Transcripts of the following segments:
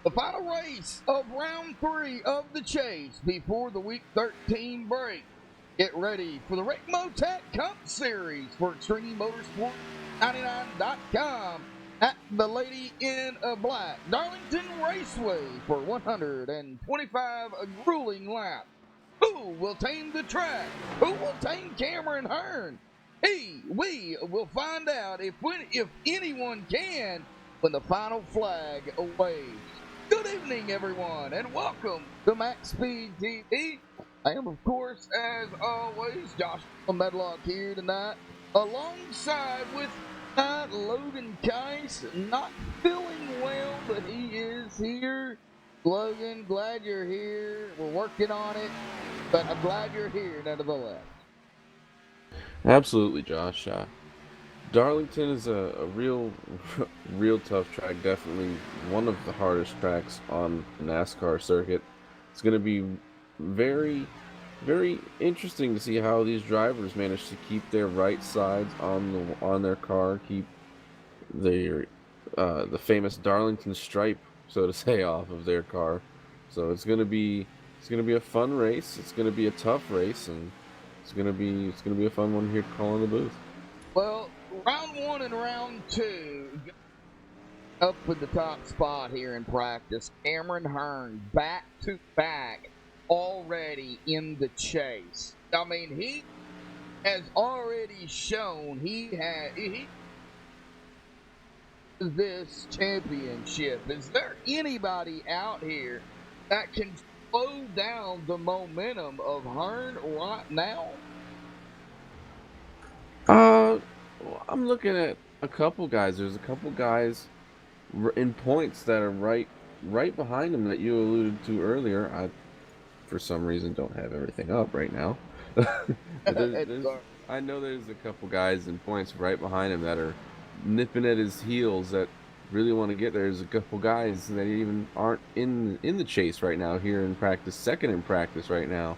The final race of round 3 of the chase before the week 13 break. Get ready for the Rick Motet Cup Series for Extreme Motorsport 99.com at the Lady in Black Darlington Raceway for 125 grueling laps. Who will tame the track? Who will tame Cameron Hearn? We will find out if anyone can when the final flag waves. Good evening, everyone, and welcome to MaxSpeedTV. I am, of course, as always, Joshua Medlock here tonight, alongside with Logan Keiss, not feeling well, but he is here. Logan, glad you're here. We're working on it, but I'm glad you're here nevertheless. Absolutely, Josh. Darlington is a real, real tough track. Definitely one of the hardest tracks on the NASCAR circuit. It's going to be very, very interesting to see how these drivers manage to keep their right sides on their car, keep their the famous Darlington stripe, so to say, off of their car. So it's gonna be a fun race. It's gonna be a tough race, and it's gonna be a fun one here to call in the booth. Well, round 1 and round 2 up with the top spot here in practice. Cameron Hearn back to back already in the chase. I mean, he has already shown he this championship. Is there anybody out here that can slow down the momentum of Hearn right now? I'm looking at a couple guys. There's a couple guys in points that are right behind him that you alluded to earlier. I, for some reason, don't have everything up right now. But I know there's a couple guys in points right behind him that are nipping at his heels that really want to get there. There's a couple guys that even aren't in the chase right now here in practice. Second in practice right now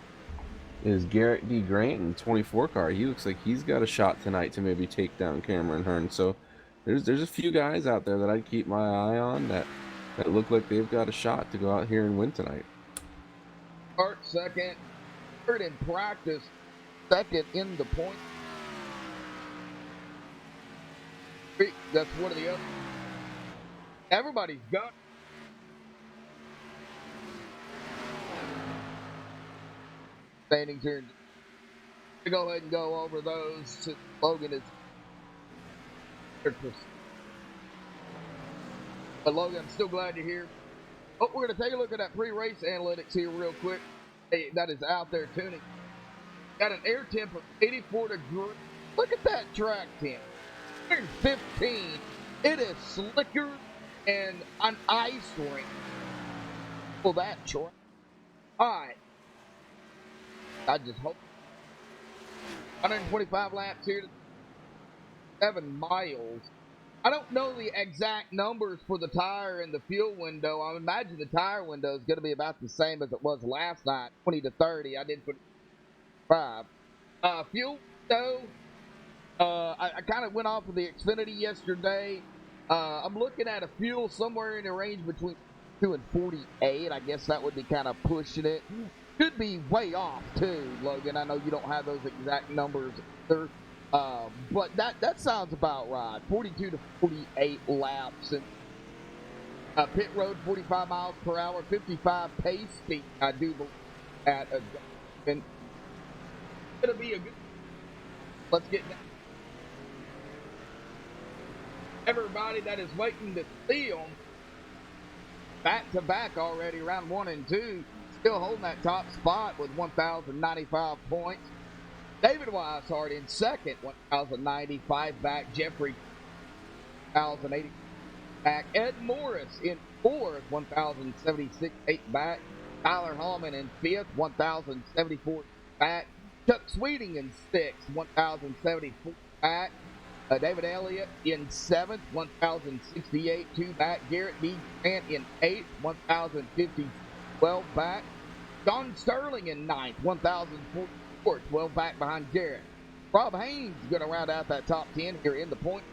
is Garrett D. Grant in 24 car. He looks like he's got a shot tonight to maybe take down Cameron Hearn. So there's a few guys out there that I'd keep my eye on that look like they've got a shot to go out here and win tonight. Start second, third in practice, second in the point. That's one of the other. Everybody's got standings here. To go ahead and go over those. Logan is. But Logan, I'm still glad you're here. Oh, we're going to take a look at that pre-race analytics here real quick. Hey, that is out there tuning. Got an air temp of 84 degrees. Look at that track temp. 115. It is slicker and an ice rink for that track. All right. I just hope 125 laps here, 7 miles. I don't know the exact numbers for the tire and the fuel window. I imagine the tire window is going to be about the same as it was last night, 20 to 30. I did put 5. Fuel window, I kind of went off of the Xfinity yesterday. I'm looking at a fuel somewhere in the range between 2 and 48. I guess that would be kind of pushing it. Could be way off too, Logan. I know you don't have those exact numbers either, but that sounds about right. 42 to 48 laps, and pit road 45 miles per hour, 55 pace speed. I do believe at a, and it's gonna be a good. Let's get down. Everybody that is waiting to see them back to back already, round 1 and 2. Still holding that top spot with 1,095 points. David Weishart in second, 1,095 back. Jeffrey, 1,080 back. Ed Morris in fourth, 1,076 back. Tyler Hallman in fifth, 1,074 back. Chuck Sweeting in sixth, 1,074 back. David Elliott in seventh, 1,068 2 back. Garrett D. Grant in eighth, 1,050 12 back. Don Sterling in ninth, 1,044, 12 back behind Garrett. Rob Haynes is going to round out that top 10 here in the point.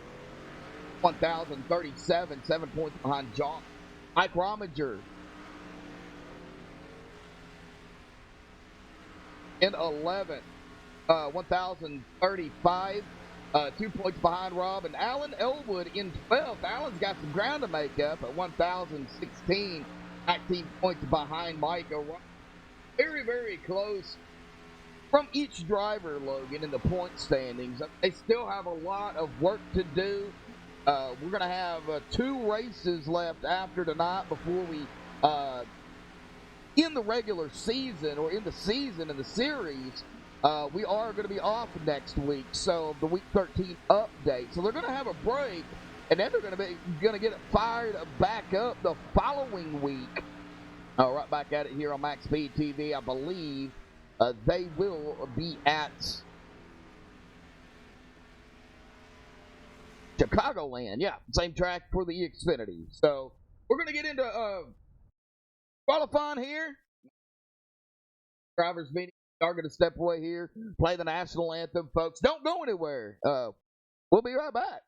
1,037, 7 points behind John Mike Rominger in 11th, 1,035. 2 points behind Rob. And Alan Elwood in 12th. Alan's got some ground to make up at 1,016. 19 points behind Mike. Very, very close from each driver, Logan, in the point standings. They still have a lot of work to do. We're going to have 2 races left after tonight before we, in the regular season or in the season in the series, we are going to be off next week. So the week 13 update. So they're going to have a break, and then they're going to get it fired back up the following week. Right back at it here on MaxSpeedTV. I believe they will be at Chicagoland. Yeah, same track for the Xfinity. So we're going to get into qualifying here. Drivers meeting. Are going to step away here, play the national anthem, folks. Don't go anywhere. We'll be right back.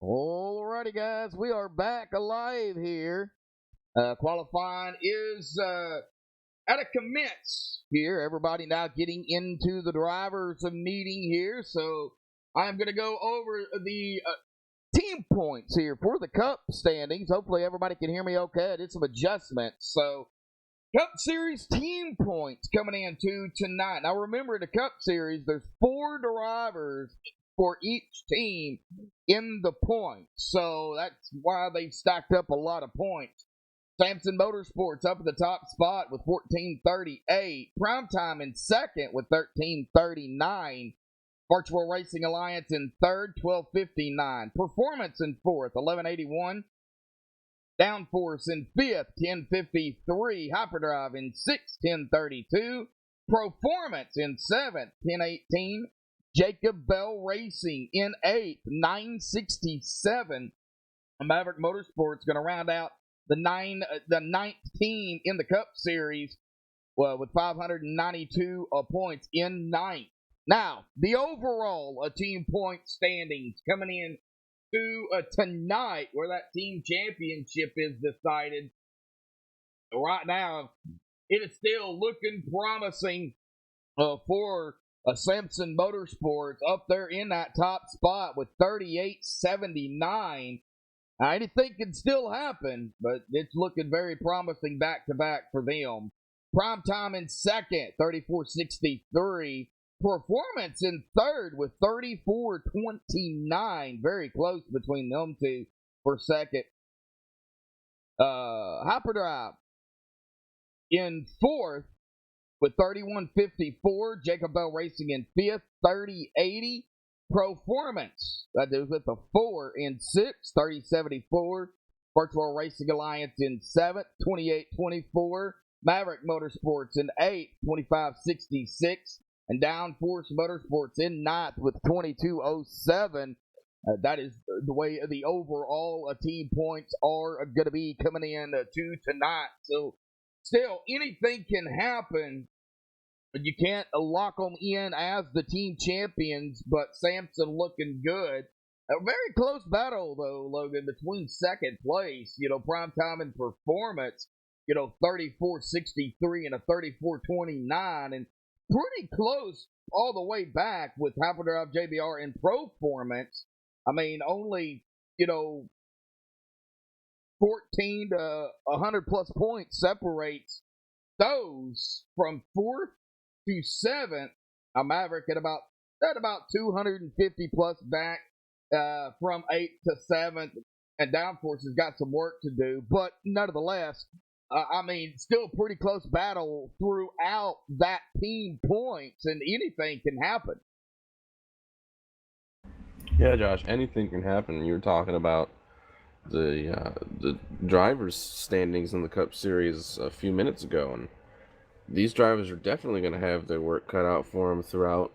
Alrighty, guys, we are back alive here. Qualifying is at a commence here. Everybody now getting into the drivers' meeting here. So I'm going to go over the team points here for the Cup standings. Hopefully everybody can hear me okay. I did some adjustments. So Cup Series team points coming into tonight. Now remember, the Cup Series, there's 4 drivers for each team in the points. So that's why they've stacked up a lot of points. Samson Motorsports up at the top spot with 1438. Primetime in second with 1339. Virtual Racing Alliance in third, 1259. Performance in fourth, 1181. Downforce in fifth, 1053. Hyperdrive in sixth, 1032. Performance in seventh, 1018. Jacob Bell Racing in eighth, 967. Maverick Motorsports going to round out the ninth team in the Cup Series with 592 points in ninth. Now, the overall team point standings coming in to tonight, where that team championship is decided. Right now, it is still looking promising for Samson Motorsports up there in that top spot with 3879. Anything can still happen, but it's looking very promising back-to-back for them. Primetime in second, 3463. Performance in third with 3429. Very close between them two for second. Hyperdrive in fourth with 3154. Jacob Bell Racing in fifth, 3080. Performance, that is with a 4 in sixth, 3074. Virtual Racing Alliance in seventh, 2824. Maverick Motorsports in eighth, 2566. And Downforce Motorsports in ninth with 2207. That is the way the overall team points are going to be coming in to tonight. So, still, anything can happen. But you can't lock them in as the team champions, but Samson looking good. A very close battle, though, Logan, between second place, Primetime and Performance, 3463 and a 3429, and pretty close all the way back with Hyperdrive JBR and Performance. I mean, only, 14 to 100 plus points separates those from fourth to seventh. A Maverick at about 250 plus back from eighth to seventh, and Downforce has got some work to do, but nonetheless, still pretty close battle throughout that team points, and anything can happen. Yeah, Josh, anything can happen. You were talking about the drivers' standings in the Cup Series a few minutes ago, and these drivers are definitely going to have their work cut out for them throughout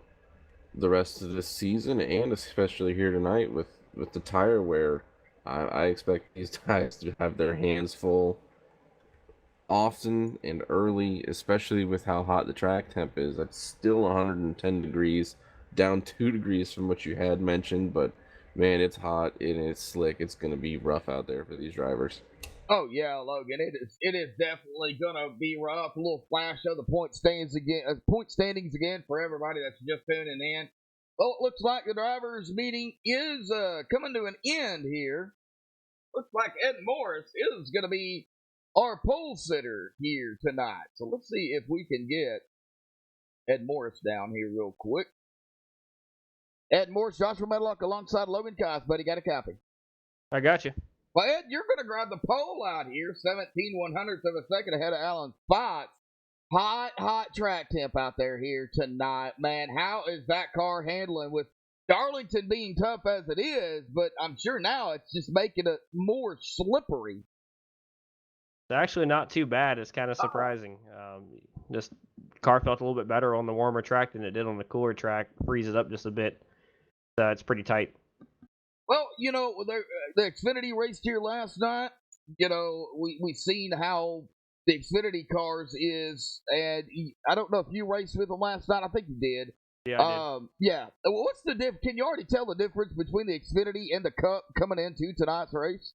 the rest of this season, and especially here tonight with the tire wear. I expect these guys to have their hands full often and early, especially with how hot the track temp is. It's still 110 degrees, down 2 degrees from what you had mentioned, but man, it's hot and it's slick. It's going to be rough out there for these drivers. Oh yeah, Logan, it is definitely gonna be rough. A little flash of the point standings again for everybody that's just tuning in. Well, it looks like the drivers' meeting is coming to an end here. Looks like Ed Morris is gonna be our pole sitter here tonight. So let's see if we can get Ed Morris down here real quick. Ed Morris, Joshua Medlock alongside Logan Koss, buddy, got a copy. I got you. Well, Ed, you're going to grab the pole out here, 17/100ths of a second ahead of Alan Spots. Hot track temp out there here tonight, man. How is that car handling with Darlington being tough as it is, but I'm sure now it's just making it more slippery. It's actually not too bad. It's kind of surprising. This car felt a little bit better on the warmer track than it did on the cooler track. Freezes up just a bit. It's pretty tight. Well, the Xfinity raced here last night. We seen how the Xfinity cars is, and I don't know if you raced with them last night. I think you did. Yeah, I did. Yeah. What's the diff? Can you already tell the difference between the Xfinity and the Cup coming into tonight's race?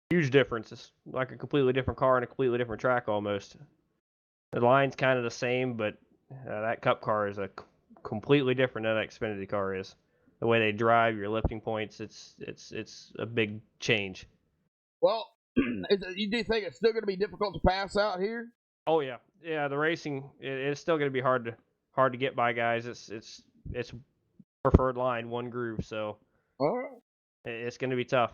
Huge difference. It's like a completely different car and a completely different track almost. The line's kind of the same, but that Cup car is completely different than that Xfinity car is. The way they drive, your lifting points, it's a big change. Well, you do think it's still going to be difficult to pass out here? Oh yeah, yeah. The racing it's still going to be hard to get by guys. It's preferred line, one groove, so All right. it's going to be tough.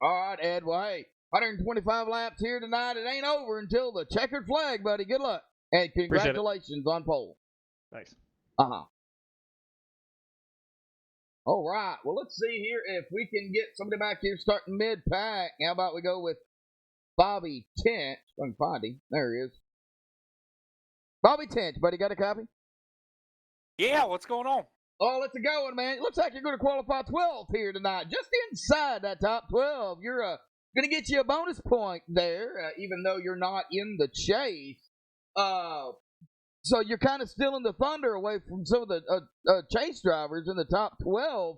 All right, Ed. Well, hey, 125 laps here tonight. It ain't over until the checkered flag, buddy. Good luck. And congratulations on pole. Thanks. Uh-huh. All right. Well, let's see here if we can get somebody back here starting mid-pack. How about we go with Bobby Tench? I can find him. There he is. Bobby Tench, buddy. Got a copy? Yeah, what's going on? Oh, let's go, man. It looks like you're going to qualify 12th here tonight. Just inside that top 12. You're going to get you a bonus point there, even though you're not in the chase. So you're kind of stealing the thunder away from some of the chase drivers in the top 12.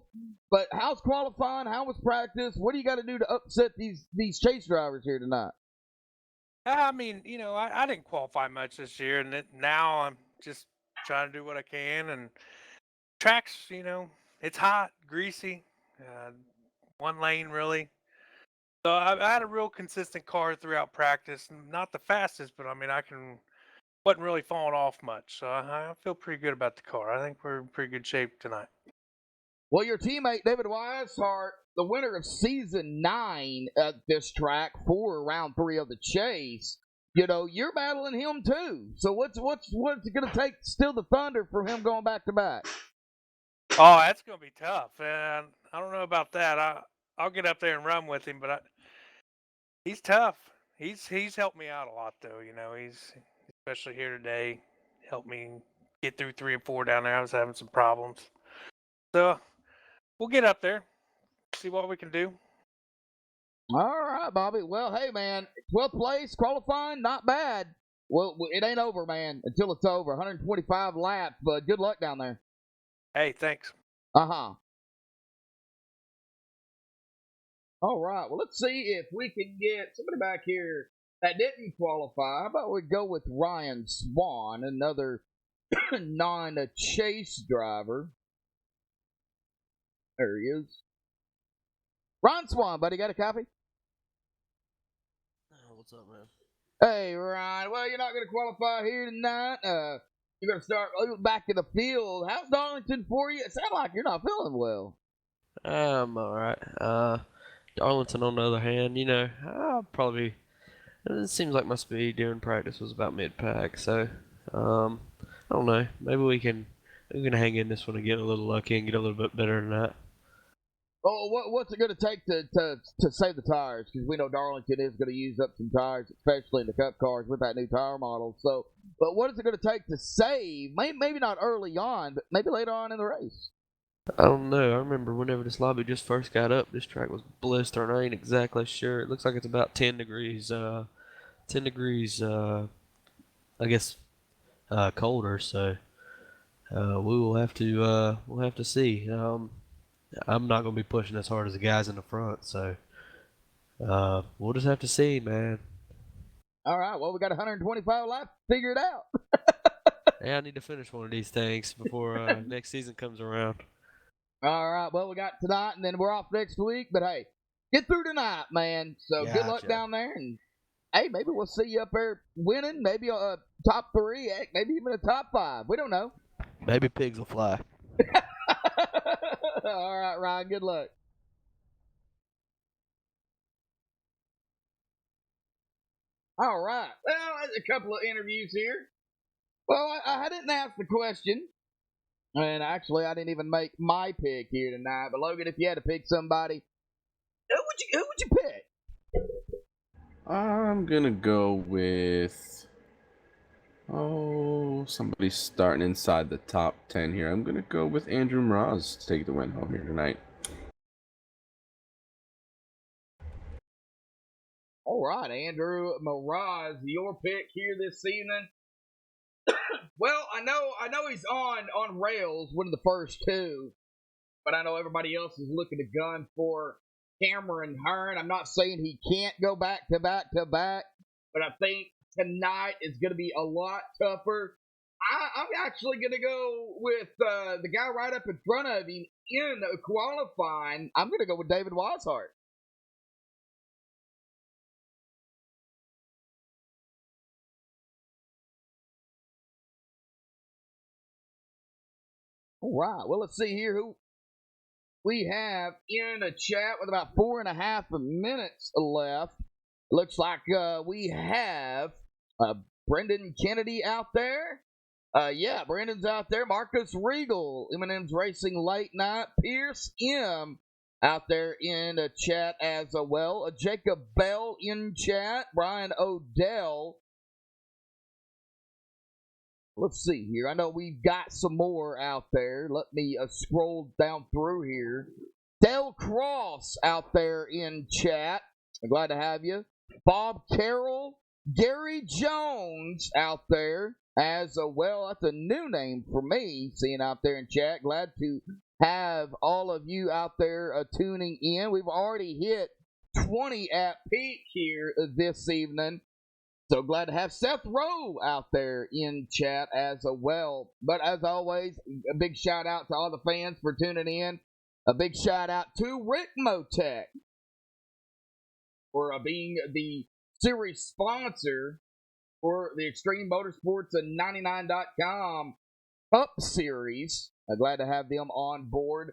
But how's qualifying? How was practice? What do you got to do to upset these chase drivers here tonight? I mean, I didn't qualify much this year, and now I'm just trying to do what I can. And tracks, it's hot, greasy, one lane really. So I had a real consistent car throughout practice. Not the fastest, but I mean, wasn't really falling off much. So I feel pretty good about the car. I think we're in pretty good shape tonight. Well, your teammate, David Weishart, the winner of Season 9 at this track for Round 3 of the chase, you're battling him too. So what's it going to take to steal the thunder from him going back-to-back? Oh, that's going to be tough. And I don't know about that. I'll get up there and run with him, but he's tough. He's helped me out a lot, though. He's especially here today, helped me get through 3 and 4 down there. I was having some problems. So we'll get up there, see what we can do. All right, Bobby. Well, hey, man, 12th place, qualifying, not bad. Well, it ain't over, man, until it's over. 125 laps, but good luck down there. Hey, thanks. Uh-huh. All right, well, let's see if we can get somebody back here that didn't qualify. How about we go with Ryan Swan, another non-chase driver. There he is. Ryan Swan, buddy, got a copy? What's up, man? Hey, Ryan. Well, you're not going to qualify here tonight. You're going to start back in the field. How's Darlington for you? It sounds like you're not feeling well. I'm alright. Darlington, on the other hand, I'll probably. It seems like my speed during practice was about mid-pack, so I don't know. Maybe we can hang in this one and get a little lucky and get a little bit better than that. Oh, what's it going to take to save the tires? Because we know Darlington is going to use up some tires, especially in the Cup cars with that new tire model. So, but what is it going to take to save? Maybe not early on, but maybe later on in the race. I don't know. I remember whenever this lobby just first got up, this track was blistering. I ain't exactly sure. It looks like it's about 10 degrees. 10 degrees. I guess colder. So we'll have to see. I'm not going to be pushing as hard as the guys in the front, so we'll just have to see, man. All right, well, we got 125 laps figured out. Yeah, I need to finish one of these things before next season comes around. All right, well, we got tonight, and then we're off next week, but hey, get through tonight, man. So good luck down there, and hey, maybe we'll see you up there winning, maybe a top 3, maybe even a top 5. We don't know. Maybe pigs will fly. All right, Ryan, good luck. All right. Well, there's a couple of interviews here. Well, I didn't ask the question, and actually, I didn't even make my pick here tonight. But Logan, if you had to pick somebody, who would you pick? I'm gonna go with somebody starting inside the top 10 here. I'm gonna go with Andrew Mraz to take the win home here tonight. All right, Andrew Mraz, your pick here this evening. Well, I know he's on rails, one of the first two, but I know everybody else is looking to gun for Cameron Hearn. I'm not saying he can't go back to back to back, but I think tonight is going to be a lot tougher. I'm actually going to go with the guy right up in front of him in qualifying. I'm going to go with David Weishart. All right. Well, let's see here who we have in a chat with about 4.5 minutes left. Looks like we have Brendan Kennedy out there. Yeah, Brendan's out there. Marcus Regal, M&M's Racing Late Night. Pierce M out there in the chat as well. Jacob Bell in chat. Brian Odell. Let's see here. I know we've got some more out there. Let me scroll down through here. Dale Cross out there in chat. I'm glad to have you. Bob Carroll. Gary Jones out there as well. That's a new name for me, seeing out there in chat. Glad to have all of you out there tuning in. We've already hit 20 at peak here this evening. So glad to have Seth Rowe out there in chat as well. But as always, a big shout out to all the fans for tuning in. A big shout out to Rick Motec for being the series sponsor for the Extreme Motorsports and 99.com Cup Series. Glad to have them on board.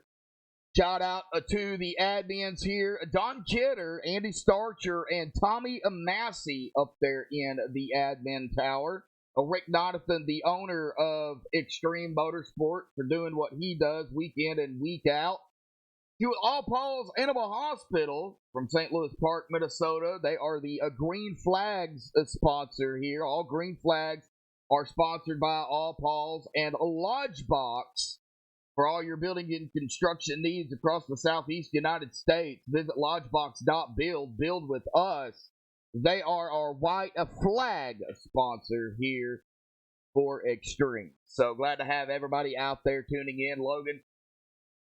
Shout out to the admins here, Don Kidder, Andy Starcher, and Tommy Massey up there in the admin tower. Rick Donathan, the owner of Extreme Motorsport, for doing what he does week in and week out. To All Paul's Animal Hospital from St. Louis Park, Minnesota. They are the Green Flags sponsor here. All Green Flags are sponsored by All Paul's and Lodgebox. For all your building and construction needs across the southeast United States, visit lodgebox.build. Build with us. They are our white flag sponsor here for Extreme. So glad to have everybody out there tuning in. Logan,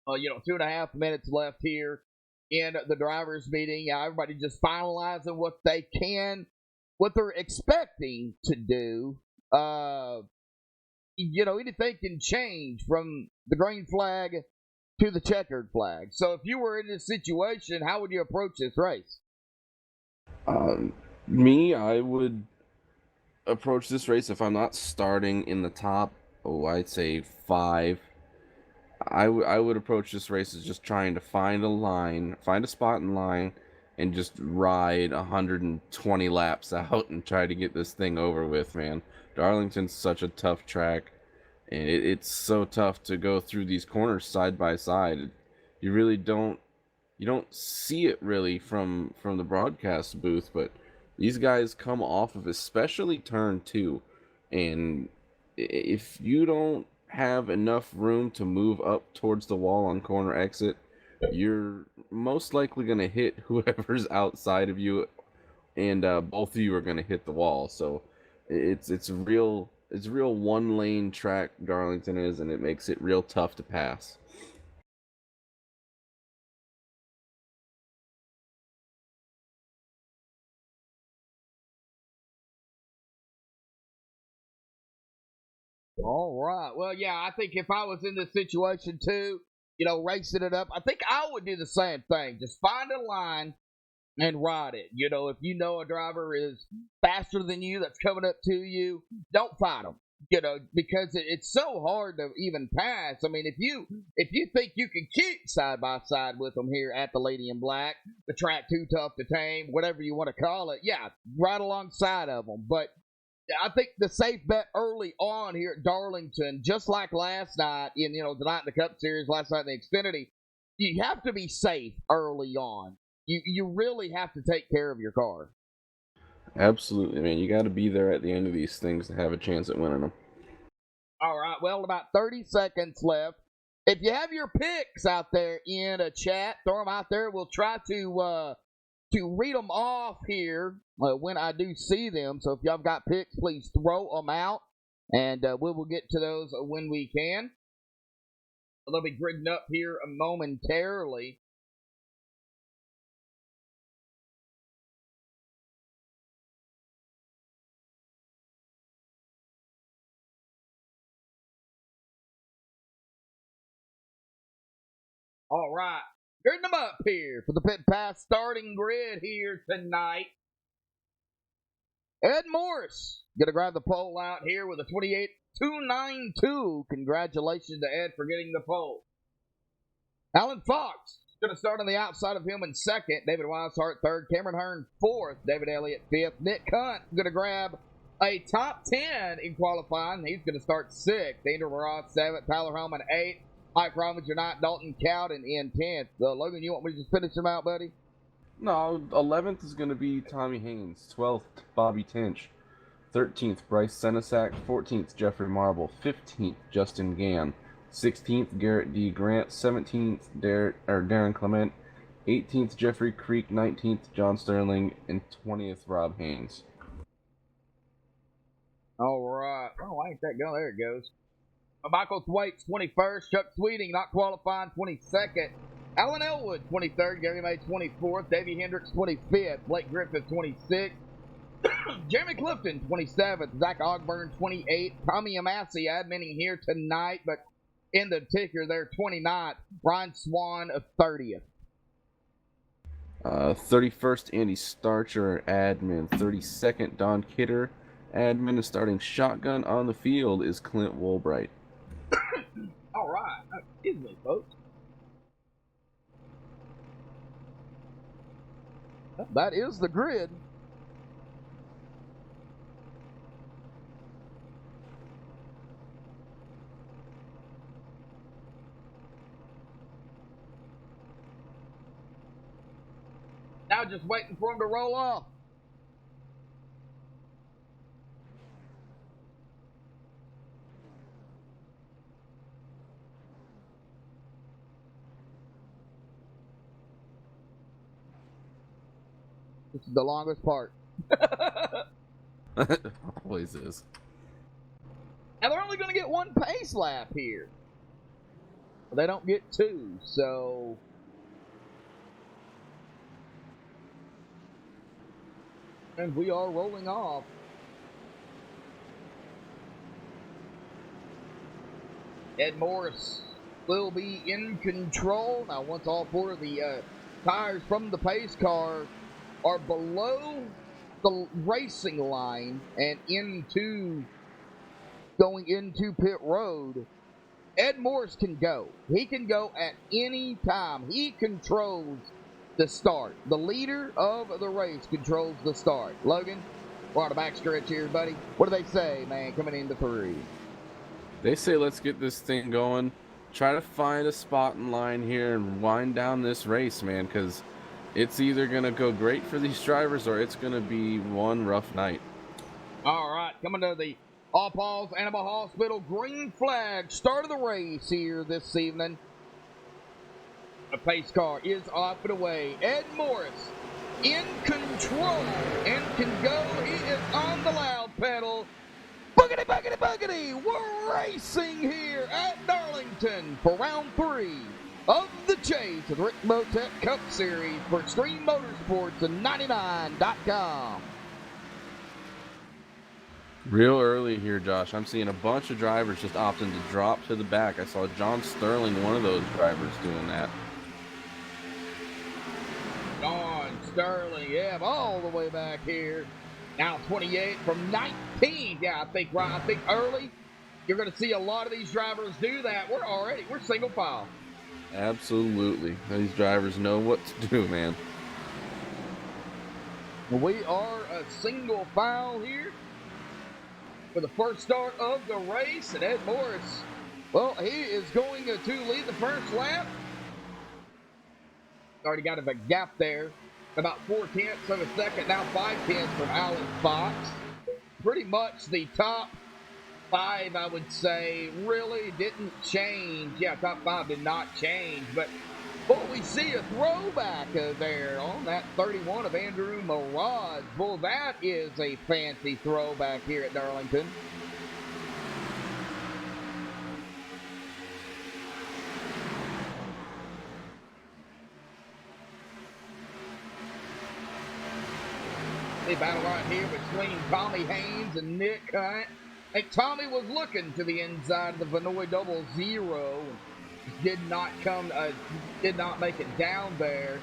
2.5 minutes left here in the drivers' meeting. Everybody just finalizing what they're expecting to do. Anything can change from the green flag to the checkered flag. So if you were in this situation, how would you approach this race? I would approach this race if I'm not starting in the top, I'd say 5. I would approach this race as just trying to find a spot in line, and just ride 120 laps out and try to get this thing over with, man. Darlington's such a tough track, and it's so tough to go through these corners side by side. You really don't see it really from the broadcast booth, but these guys come off of especially turn 2, and if you don't have enough room to move up towards the wall on corner exit, you're most likely going to hit whoever's outside of you, and both of you are going to hit the wall. So it's a real one lane track, Darlington is, and it makes it real tough to pass. All right. Well, yeah, I think if I was in this situation too, racing it up, I think I would do the same thing. Just find a line and ride it. If you know a driver is faster than you that's coming up to you, don't fight them. Because it's so hard to even pass. I mean, if you think you can keep side by side with them here at the Lady in Black, the track too tough to tame, whatever you want to call it, yeah, right alongside of them. But I think the safe bet early on here at Darlington, just like last night the night in the Cup Series, last night in the Xfinity, you have to be safe early on. You really have to take care of your car. Absolutely, man. You got to be there at the end of these things to have a chance at winning them. All right, well, about 30 seconds left. If you have your picks out there in a chat, throw them out there. We'll try to read them off here when I do see them. So if y'all got picks, please throw them out. And we will get to those when we can. They'll be gridding up here momentarily. All right, gridding them up here for the Pit Pass starting grid here tonight. Ed Morris going to grab the pole out here with a 28.292. Congratulations to Ed for getting the pole. Alan Fox going to start on the outside of him in second. David Weishart third. Cameron Hearn fourth. David Elliott fifth. Nick Hunt going to grab a top 10 in qualifying. He's going to start sixth. Andrew Ross seventh. Tyler Holman eighth. Mike Robinson ninth. Dalton Cowden in 10th. Logan, you want me to just finish him out, buddy? No, 11th is going to be Tommy Haynes. 12th, Bobby Tinch. 13th, Bryce Senesac. 14th, Jeffrey Marble. 15th, Justin Gann. 16th, Garrett D. Grant. 17th, Darren Clement. 18th, Jeffrey Creek. 19th, John Sterling. And 20th, Rob Haynes. All right. Oh, why ain't that going? There it goes. Michael Thwaites, 21st. Chuck Sweeting, not qualifying, 22nd. Alan Elwood, 23rd. Gary May, 24th. Davey Hendricks, 25th. Blake Griffith, 26th. Jeremy Clifton, 27th. Zach Ogburn, 28th. Tommy Amassi, admitting here tonight, but in the ticker there, 29th. Ryan Swan, 30th. 31st, Andy Starcher, admin. 32nd, Don Kidder, admin. And starting shotgun on the field is Clint Woolbright. All right. Excuse me, folks. That is the grid. Now just waiting for him to roll off. This is the longest part. Always is. And they're only going to get one pace lap here. They don't get two, so... And we are rolling off. Ed Morris will be in control. Now, once all four of the tires from the pace car are below the racing line and going into pit road, Ed Morris can go. He can go at any time. He controls the start. The leader of the race controls the start. Logan, we're on the back stretch here, buddy. What do they say, man, coming into 3? They say let's get this thing going. Try to find a spot in line here and wind down this race, man, because it's either going to go great for these drivers or it's going to be one rough night. All right, coming to the All Paws Animal Hospital green flag start of the race here this evening. The pace car is off and away. Ed Morris in control and can go. He is on the loud pedal. Boogity, boogity, boogity. We're racing here at Darlington for round 3 of the chase of the Rick Motec Cup Series for Extreme Motorsports and 99.com. Real early here, Josh. I'm seeing a bunch of drivers just opting to drop to the back. I saw John Sterling, one of those drivers, doing that. John Sterling, yeah, all the way back here. Now 28 from 19. Yeah, I think early you're going to see a lot of these drivers do that. We're single file. Absolutely. These drivers know what to do, man. We are a single file here for the first start of the race. And Ed Morris, well, he is going to lead the first lap. Already got a gap there. About 4/10 of a second, now 5/10 from Alan Fox. Pretty much the top 5, I would say, really didn't change. Yeah, top 5 did not change, but we see a throwback there on that 31 of Andrew Mirage. Well, that is a fancy throwback here at Darlington. They battle right here between Tommy Haynes and Nick Hunt. And Tommy was looking to the inside of the Vinoy 00. Did not make it down there.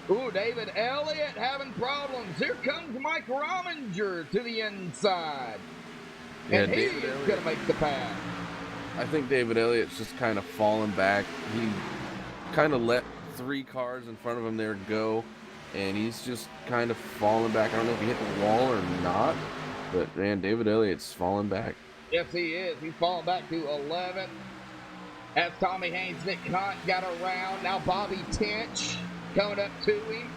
Ooh, David Elliott having problems. Here comes Mike Rominger to the inside. Yeah, And he's going to make the pass. I think David Elliott's just kind of falling back. He kind of let 3 cars in front of him there go, and he's just kind of falling back. I don't know if he hit the wall or not, but man, David Elliott's falling back. Yes, he is. He's falling back to 11th. As Tommy Haynes, Nick Hunt got around. Now Bobby Tench coming up to him.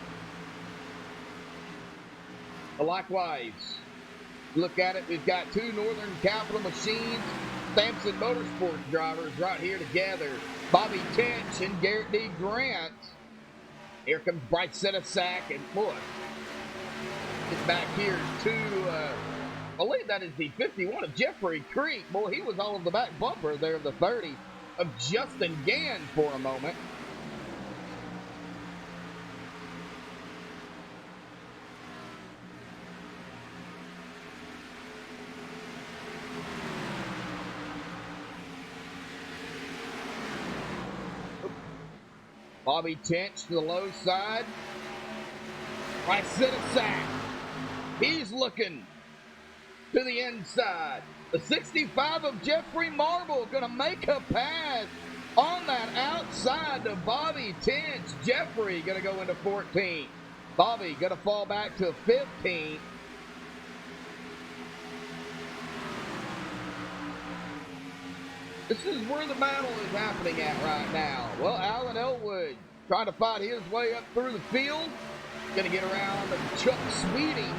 Likewise, look at it. We've got 2 Northern Capital Machines, Sampson Motorsports drivers right here together. Bobby Tench and Garrett D. Grant. Here comes Bryce Senesack, and boy, get back here to, I believe that is the 51 of Jeffrey Creek. Boy, he was all of the back bumper there of the 30 of Justin Gann for a moment. Bobby Tench to the low side. Right center sack. He's looking to the inside. The 65 of Jeffrey Marble going to make a pass on that outside to Bobby Tench. Jeffrey going to go into 14. Bobby going to fall back to 15. This is where the battle is happening at right now. Well, Alan Elwood trying to fight his way up through the field. Going to get around Chuck Sweeting.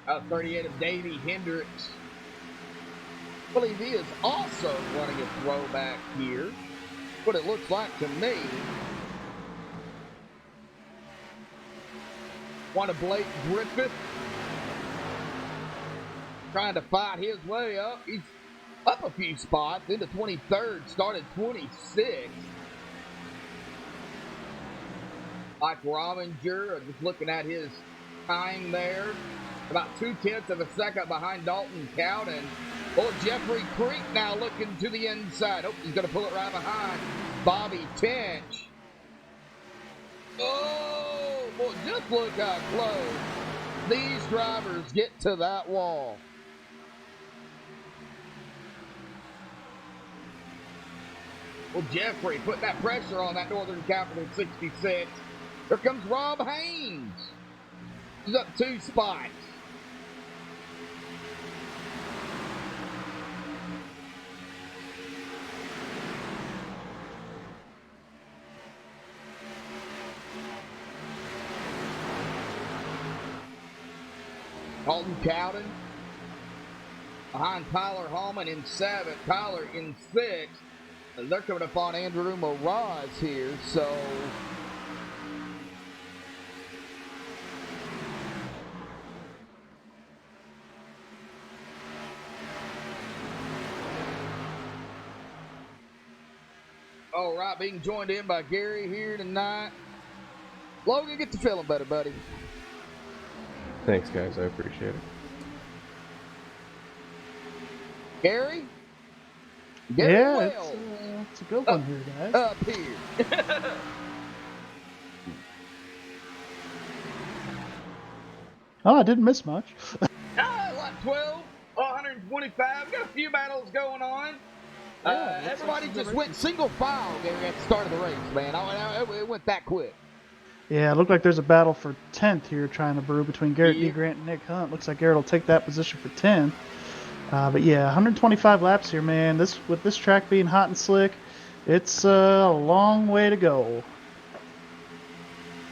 Out 38 of Davey Hendricks. I believe he is also running a throwback here. What it looks like to me. One of Blake Griffith trying to fight his way up. He's up a few spots into 23rd, started 26th. Mike Rominger, just looking at his time there, about 2/10 of a second behind Dalton Cowden. Oh, Jeffrey Creek now looking to the inside. Oh, he's going to pull it right behind Bobby Tench. Oh, boy, just look how close these drivers get to that wall. Well, Jeffrey putting that pressure on that Northern Capital 66. Here comes Rob Haynes. He's up 2 spots. Dalton Cowden behind Tyler Hallman in 7th, Tyler in 6th. And they're coming upon Andrew Moraz here, so all right, being joined in by Gary here tonight. Logan, get to feeling better, buddy. Thanks, guys. I appreciate it. Gary? Yeah, Well, it's a good one here, guys. up here. Oh, I didn't miss much. Like 12, 125. Got a few battles going on. Everybody just went single file Gary, at the start of the race, man. It went that quick. Yeah, it looked like there's a battle for 10th here trying to brew between Garrett D. Grant and Nick Hunt. Looks like Garrett will take that position for 10th. But yeah, 125 laps here, man. With this track being hot and slick, it's a long way to go.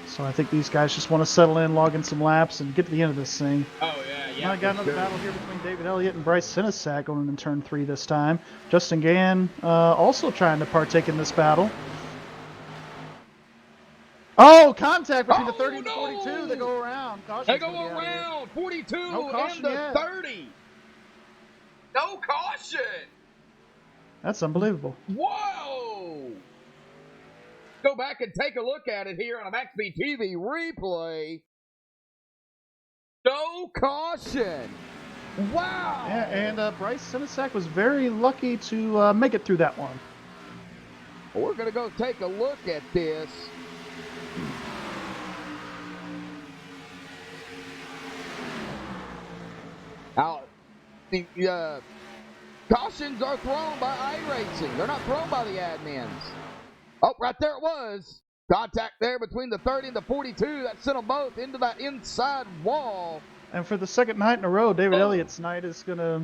So I think these guys just want to settle in, log in some laps, and get to the end of this thing. Oh, yeah. Now I got another battle here between David Elliott and Bryce Senesack going in turn 3 this time. Justin Gann also trying to partake in this battle. Oh, contact between the 30 and the 42. They go around. Caution They go around. 42 No and caution the yet. 30. No caution. That's unbelievable. Whoa! Go back and take a look at it here on a MaxSpeedTV replay. No caution. Wow! Yeah, and Bryce Sinisak was very lucky to make it through that one. We're going to go take a look at this. Now, the cautions are thrown by iRacing. They're not thrown by the admins. Oh, right there it was. Contact there between the 30 and the 42. That sent them both into that inside wall. And for the second night in a row, David Elliott's night is going to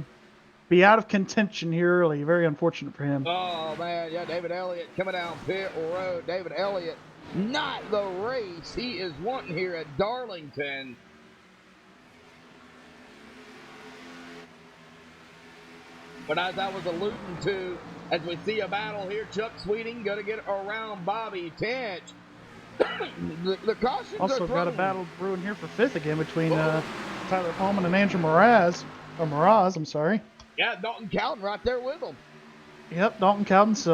be out of contention here early. Very unfortunate for him. Oh, man. Yeah, David Elliott coming down pit road. David Elliott, not the race he is wanting here at Darlington. But as I was alluding to, as we see a battle here, Chuck Sweeting going to get around Bobby Tench. the cautions Also are got a thrown. battle brewing here for fifth again between Tyler Pullman and Andrew Mraz. Or Mraz, I'm sorry. Yeah, Dalton Cowden right there with him. Yep, Dalton Cowden's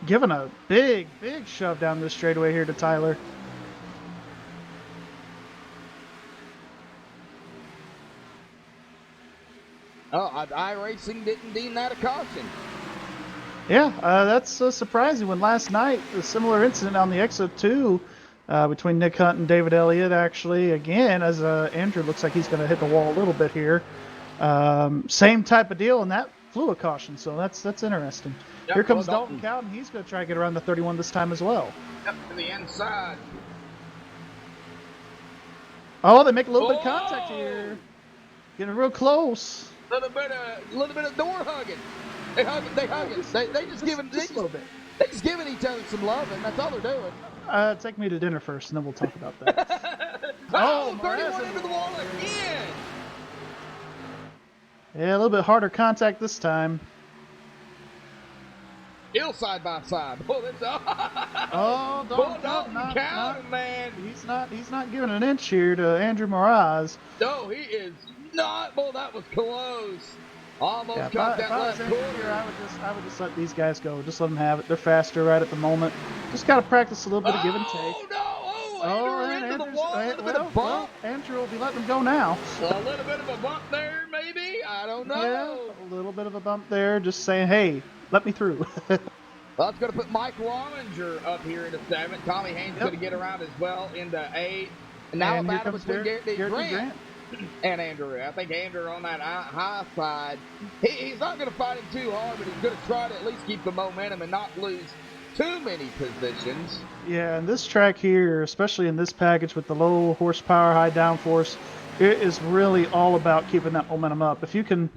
giving a big shove down this straightaway here to Tyler. Oh, iRacing didn't deem that a caution. Yeah, that's surprising. When last night, a similar incident on the Exo 2 between Nick Hunt and David Elliott, actually, again, as Andrew looks like he's going to hit the wall a little bit here. Same type of deal, and that flew a caution, so that's interesting. Yep, Here comes well, Dalton Cowden. He's going to try to get around the 31 this time as well. Up to the inside. Oh, they make a little bit of contact here. Getting real close. Little bit of door hugging. They hug it. They just giving Just a little bit. They just giving each other some love, and that's all they're doing. Take me to dinner first, and then we'll talk about that. Oh, Oh, 31 Mraz into the wall again. Yeah, a little bit harder contact this time. Still side by side. Oh, that's Oh, Dalton Dalton Cowden, man. He's not giving an inch here to Andrew Mraz. No, he is not. Well, that was close. Almost Yeah, caught if that I was left Andrew corner. here, I would just let these guys go. Just let them have it. They're faster right at the moment. Just got to practice a little bit of give and take. Oh, no. Oh, Andrew and into the Andrew's, wall. A little bit of well, bump. Andrew will be letting them go now. A little bit of a bump there, maybe. I don't know. Yeah, a little bit of a bump there. Just saying, hey, let me through. Well, it's going to put Mike Rominger up here into 7th. Tommy Haynes going to get around as well into 8th. And now And a here battle comes between Garrett D. Garrett D. Grant and Andrew. I think Andrew on that high side. He's not going to fight him too hard, but he's going to try to at least keep the momentum and not lose too many positions. Yeah, and this track here, especially in this package with the low horsepower, high downforce, it is really all about keeping that momentum up. If you can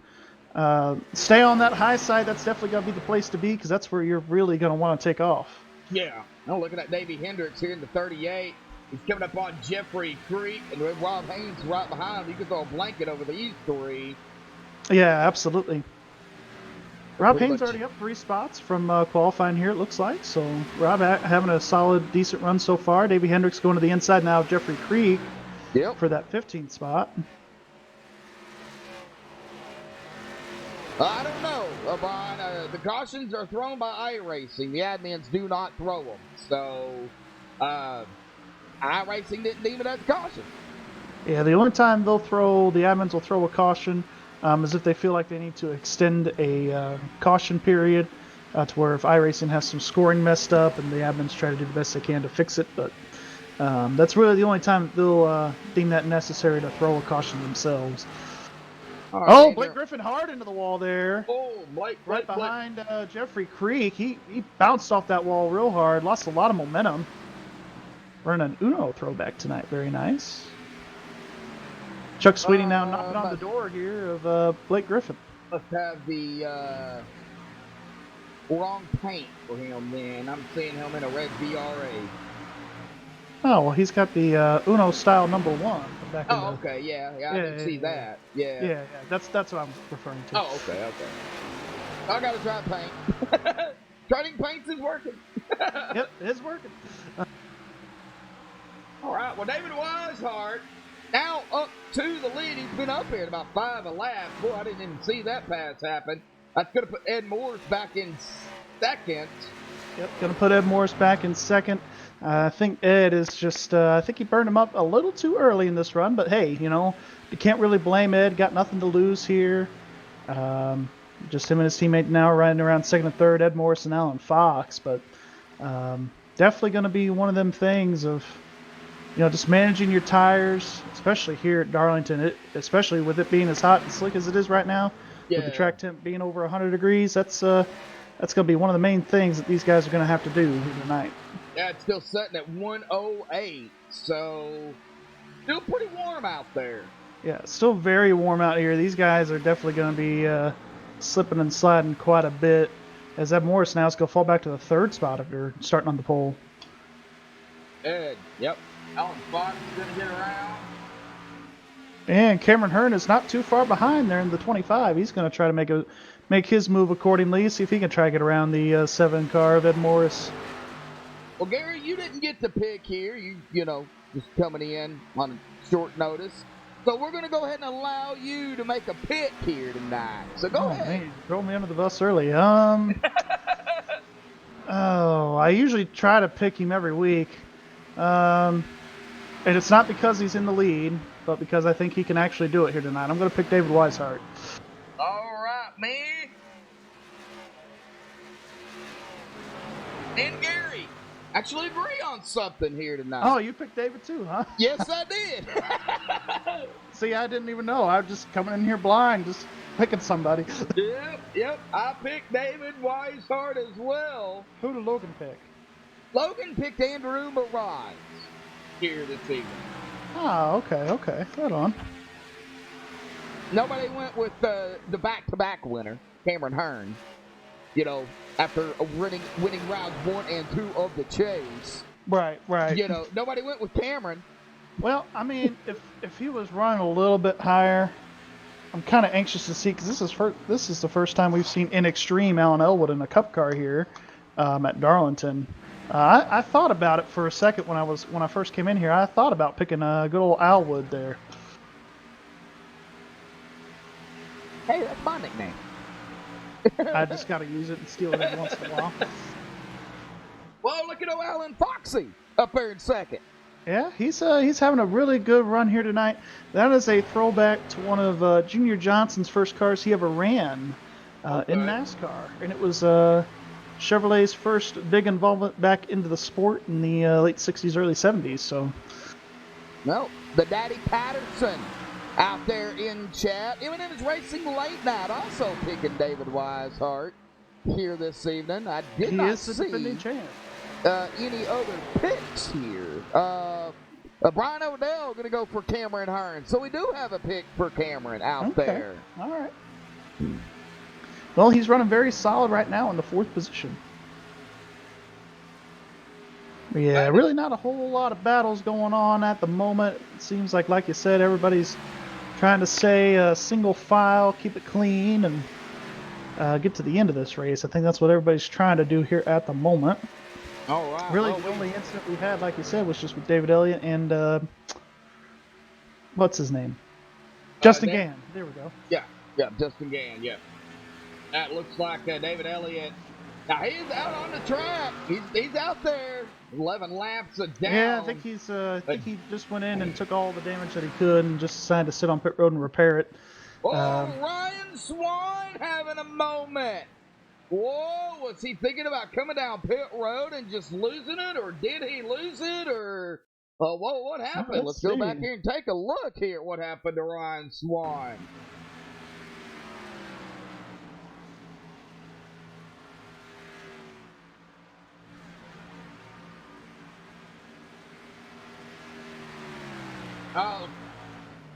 stay on that high side, that's definitely going to be the place to be, because that's where you're really going to want to take off. Yeah. Now looking at Davey Hendricks here in the 38. He's coming up on Jeffrey Creek, and with Rob Haynes right behind him, you can throw a blanket over these three. Yeah, absolutely. Rob Pretty Haynes much. already up 3 spots from qualifying here, it looks like. So Rob having a solid, decent run so far. Davey Hendricks going to the inside now of Jeffrey Creek Yep. for that 15th spot. I don't know, Brian. The cautions are thrown by iRacing. The admins do not throw them. So, iRacing didn't deem it as a caution. Yeah, the only time the admins will throw a caution is if they feel like they need to extend a caution period to where if iRacing has some scoring messed up and the admins try to do the best they can to fix it. But that's really the only time they'll deem that necessary to throw a caution themselves. All right, Oh, Andrew. Blake Griffin hard into the wall there. Oh, Blake. Right behind Jeffrey Creek. He bounced off that wall real hard, lost a lot of momentum. Running an Uno throwback tonight. Very nice. Chuck Sweeting now knocking on the door here of Blake Griffin. Must have the wrong paint for him then. I'm seeing him in a red VRA. Oh, well, he's got the Uno style number 1 from back in Oh, the... okay, yeah, I didn't see that. Yeah. Yeah, that's what I'm referring to. Oh, okay. I gotta try paint. Trying paints is working. Yep, it's working. All right, well, David Weishart Now up to the lead. He's been up here at about 5 a lap. Boy, I didn't even see that pass happen. That's going to put Ed Morris back in second. Yep, going to put Ed Morris back in second. I think Ed is just, I think he burned him up a little too early in this run, but hey, you know, you can't really blame Ed. Got nothing to lose here. Just him and his teammate now riding around second and third, Ed Morris and Alan Fox, but definitely going to be one of them things of, you know, just managing your tires, especially here at Darlington, especially with it being as hot and slick as it is right now, with the track temp being over 100 degrees, that's going to be one of the main things that these guys are going to have to do here tonight. Yeah, it's still sitting at 108, so still pretty warm out there. Yeah, it's still very warm out here. These guys are definitely going to be slipping and sliding quite a bit, as Ed Morris now is going to fall back to the third spot after starting on the pole. Ed, yep. Alan Fox is going to get around. And Cameron Hearn is not too far behind there in the 25. He's going to try to make his move accordingly, see if he can try to get around the 7 car of Ed Morris. Well, Gary, you didn't get to pick here. You know, just coming in on short notice. So we're going to go ahead and allow you to make a pick here tonight. So go ahead. Man, throw me under the bus early. I usually try to pick him every week. And it's not because he's in the lead, but because I think he can actually do it here tonight. I'm going to pick David Weishart. All right, man. And Gary actually agree on something here tonight. Oh, you picked David too, huh? Yes, I did. See, I didn't even know. I was just coming in here blind, just picking somebody. Yep. I picked David Weishart as well. Who did Logan pick? Logan picked Andrew Mirage here this evening. Oh, okay. Right on. Nobody went with the back-to-back winner, Cameron Hearn. You know, after winning rounds 1 and 2 of the chase. Right. You know, nobody went with Cameron. Well, I mean, if he was running a little bit higher, I'm kind of anxious to see, because this is the first time we've seen in Extreme Alan Elwood in a Cup car here at Darlington. I thought about it for a second when I first came in here. I thought about picking a good old Alwood there. Hey, that's my nickname. I just got to use it and steal it every once in a while. Well, look at old Alan Foxy up there in second. Yeah, he's having a really good run here tonight. That is a throwback to one of Junior Johnson's first cars he ever ran in NASCAR, and it was Chevrolet's first big involvement back into the sport in the late 60s, early 70s. So, well, the Daddy Patterson out there in chat. M&M's Racing Late Night also picking David Weishart here this evening. I did not see any other picks here. Brian Odell going to go for Cameron Hearn. So we do have a pick for Cameron out there. All right. Well, he's running very solid right now in the 4th position. Yeah, really not a whole lot of battles going on at the moment. It seems like you said, everybody's trying to stay single file, keep it clean, and get to the end of this race. I think that's what everybody's trying to do here at the moment. All right. Really, the only incident we had, like you said, was just with David Elliott and what's his name? Justin Gann. There we go. Yeah, Justin Gann, yeah. That looks like David Elliott. Now, he's out on the track. He's out there. 11 laps down. Yeah, I think he just went in and took all the damage that he could and just decided to sit on pit road and repair it. Oh, Ryan Swan having a moment. Whoa, was he thinking about coming down pit road and just losing it, or did he lose it, or what happened? Let's go back here and take a look here at what happened to Ryan Swan.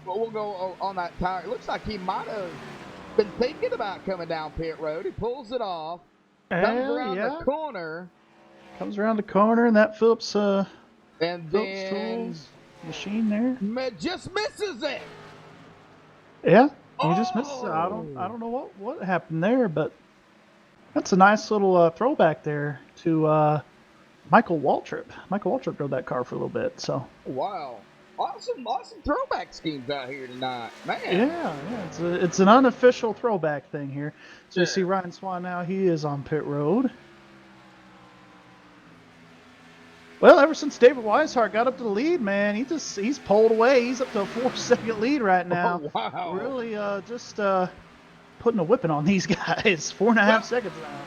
We'll go on that tire. It looks like he might have been thinking about coming down pit road. He pulls it off. Comes around the corner. Comes around the corner, and that Phillips and Phillips Tools machine there just misses it. Yeah, he just misses it. I don't know what happened there, but that's a nice little throwback there to Michael Waltrip. Michael Waltrip drove that car for a little bit. So wow. awesome throwback schemes out here tonight, man. Yeah, it's an unofficial throwback thing here. So you see Ryan Swan now, he is on pit road. Well, ever since David Weishart got up to the lead, man, he's pulled away. He's up to a 4-second lead right now. Oh, wow. Really just putting a whipping on these guys. 4.5 seconds now.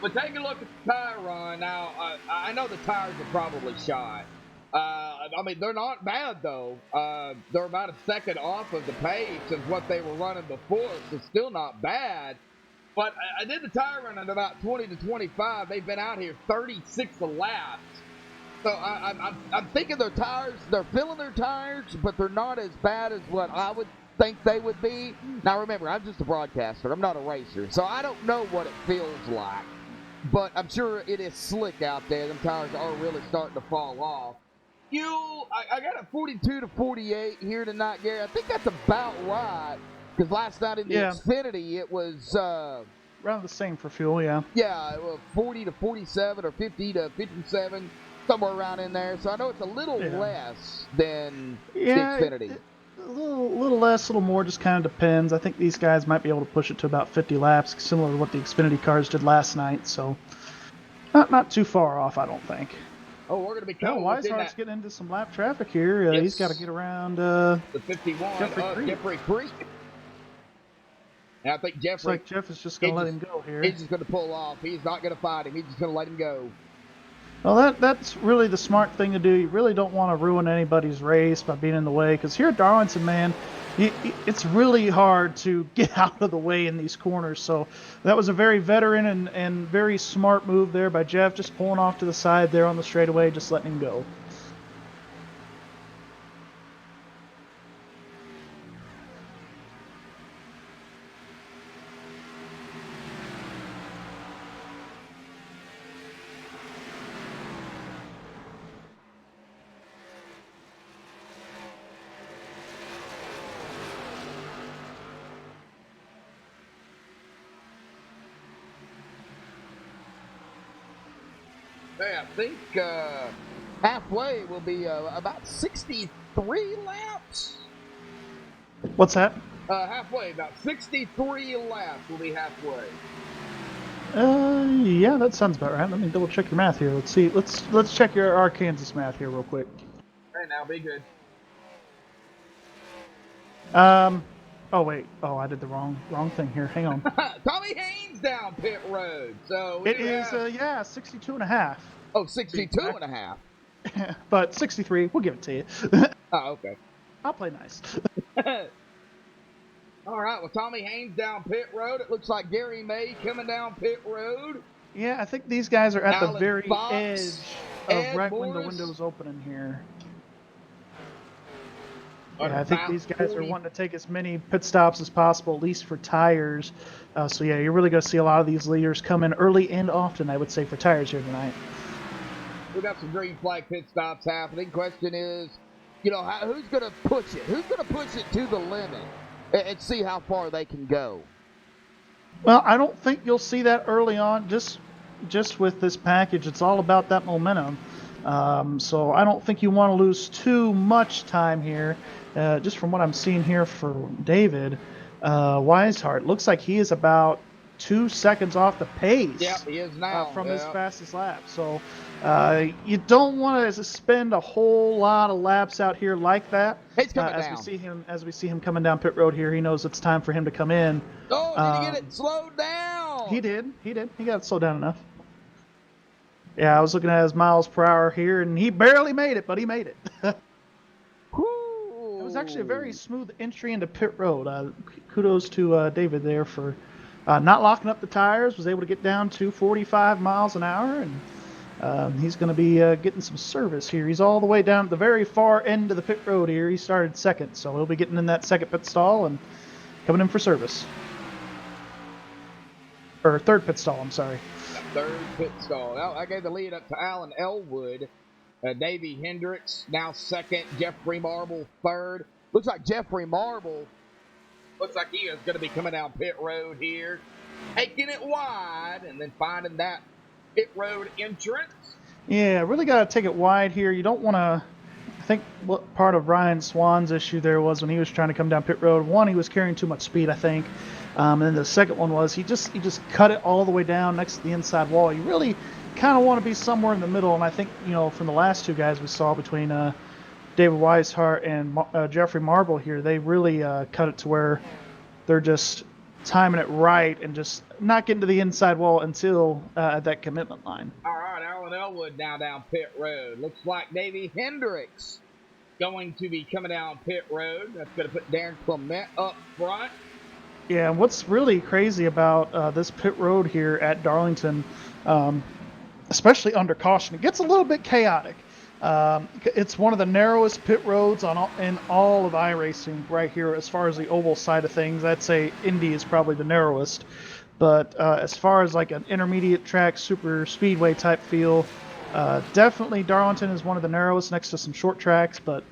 But take a look at the tire run. Now, I know the tires are probably shot. I mean, they're not bad, though. They're about a second off of the pace of what they were running before, so still not bad. But I did the tire run at about 20 to 25. They've been out here 36 laps. So I'm thinking their tires, they're filling their tires, but they're not as bad as what I would think they would be. Now, remember, I'm just a broadcaster. I'm not a racer, so I don't know what it feels like. But I'm sure it is slick out there. Them tires are really starting to fall off. I got a 42 to 48 here tonight, Gary. I think that's about right. Because last night in the Xfinity, it was... around the same for fuel, yeah. Yeah, 40 to 47 or 50 to 57, somewhere around in there. So I know it's a little less than the Xfinity. A little less, a little more, just kind of depends. I think these guys might be able to push it to about 50 laps, similar to what the Xfinity cars did last night. So not too far off, I don't think. Oh, we're going to be coming. Weishart's getting into some lap traffic here. He's got to get around the 51 Jeffrey Creek. And I think Looks like Jeff is just going to let him go here. He's just going to pull off. He's not going to fight him. He's just going to let him go. Well, that's really the smart thing to do. You really don't want to ruin anybody's race by being in the way. Because here at Darlington, man, it's really hard to get out of the way in these corners. So that was a very veteran and very smart move there by Jeff, just pulling off to the side there on the straightaway, just letting him go. I think halfway will be about 63 laps. What's that? Halfway, about 63 laps will be halfway. Yeah, that sounds about right. Let me double check your math here. Let's see. Let's check your Arkansas math here real quick. Hey, now be good. Oh wait. Oh, I did the wrong thing here. Hang on. Tommy Haynes down pit road. So it is 62 and a half. Oh, 62 and a half. But 63, we'll give it to you. Oh, okay. I'll play nice. All right, well, Tommy Haynes down pit road. It looks like Gary May coming down pit road. Yeah, I think these guys are at Alan the very Fox, edge of right when the window's opening here. Yeah, I think these guys are wanting to take as many pit stops as possible, at least for tires. So, yeah, you're really going to see a lot of these leaders come in early and often, I would say, for tires here tonight. We got some green flag pit stops happening. Question is, who's going to push it? Who's going to push it to the limit and see how far they can go? Well, I don't think you'll see that early on. Just with this package, it's all about that momentum. So I don't think you want to lose too much time here. Just from what I'm seeing here for David Weishart, looks like he is about 2 seconds off the pace. Yeah, he is now. From his fastest lap. So you don't want to spend a whole lot of laps out here like that. He's coming down. As we see him coming down pit road here, he knows it's time for him to come in. Oh, did he get it slowed down? He did. He got it slowed down enough. Yeah, I was looking at his miles per hour here, and he barely made it, but he made it. It was actually a very smooth entry into pit road. Kudos to David there for not locking up the tires, was able to get down to 45 miles an hour, and he's going to be getting some service here. He's all the way down at the very far end of the pit road here. He started second, so he'll be getting in that second pit stall and coming in for service. Or third pit stall, I'm sorry. Third pit stall. Now, I gave the lead up to Alan Elwood. Davey Hendricks now second. Jeffrey Marble third. Looks like Jeffrey Marble looks like he is going to be coming down pit road here. Taking it wide and then finding that pit road entrance. Yeah, really got to take it wide here. You don't want to I think what part of Ryan Swan's issue there was when he was trying to come down pit road. One, he was carrying too much speed, I think, and then the second one was he just cut it all the way down next to the inside wall. You really kind of want to be somewhere in the middle, and I think from the last two guys we saw between David Weishart and Jeffrey Marble here, they really cut it to where they're just timing it right and just not getting to the inside wall until at that commitment line. All right, Alan Elwood now down pit road. Looks like Davey Hendricks going to be coming down pit road. That's going to put Darren Clement up front. Yeah, and what's really crazy about this pit road here at Darlington, especially under caution, it gets a little bit chaotic. It's one of the narrowest pit roads in all of iRacing right here as far as the oval side of things. I'd say Indy is probably the narrowest. But as far as like an intermediate track, super speedway type feel, definitely Darlington is one of the narrowest next to some short tracks. But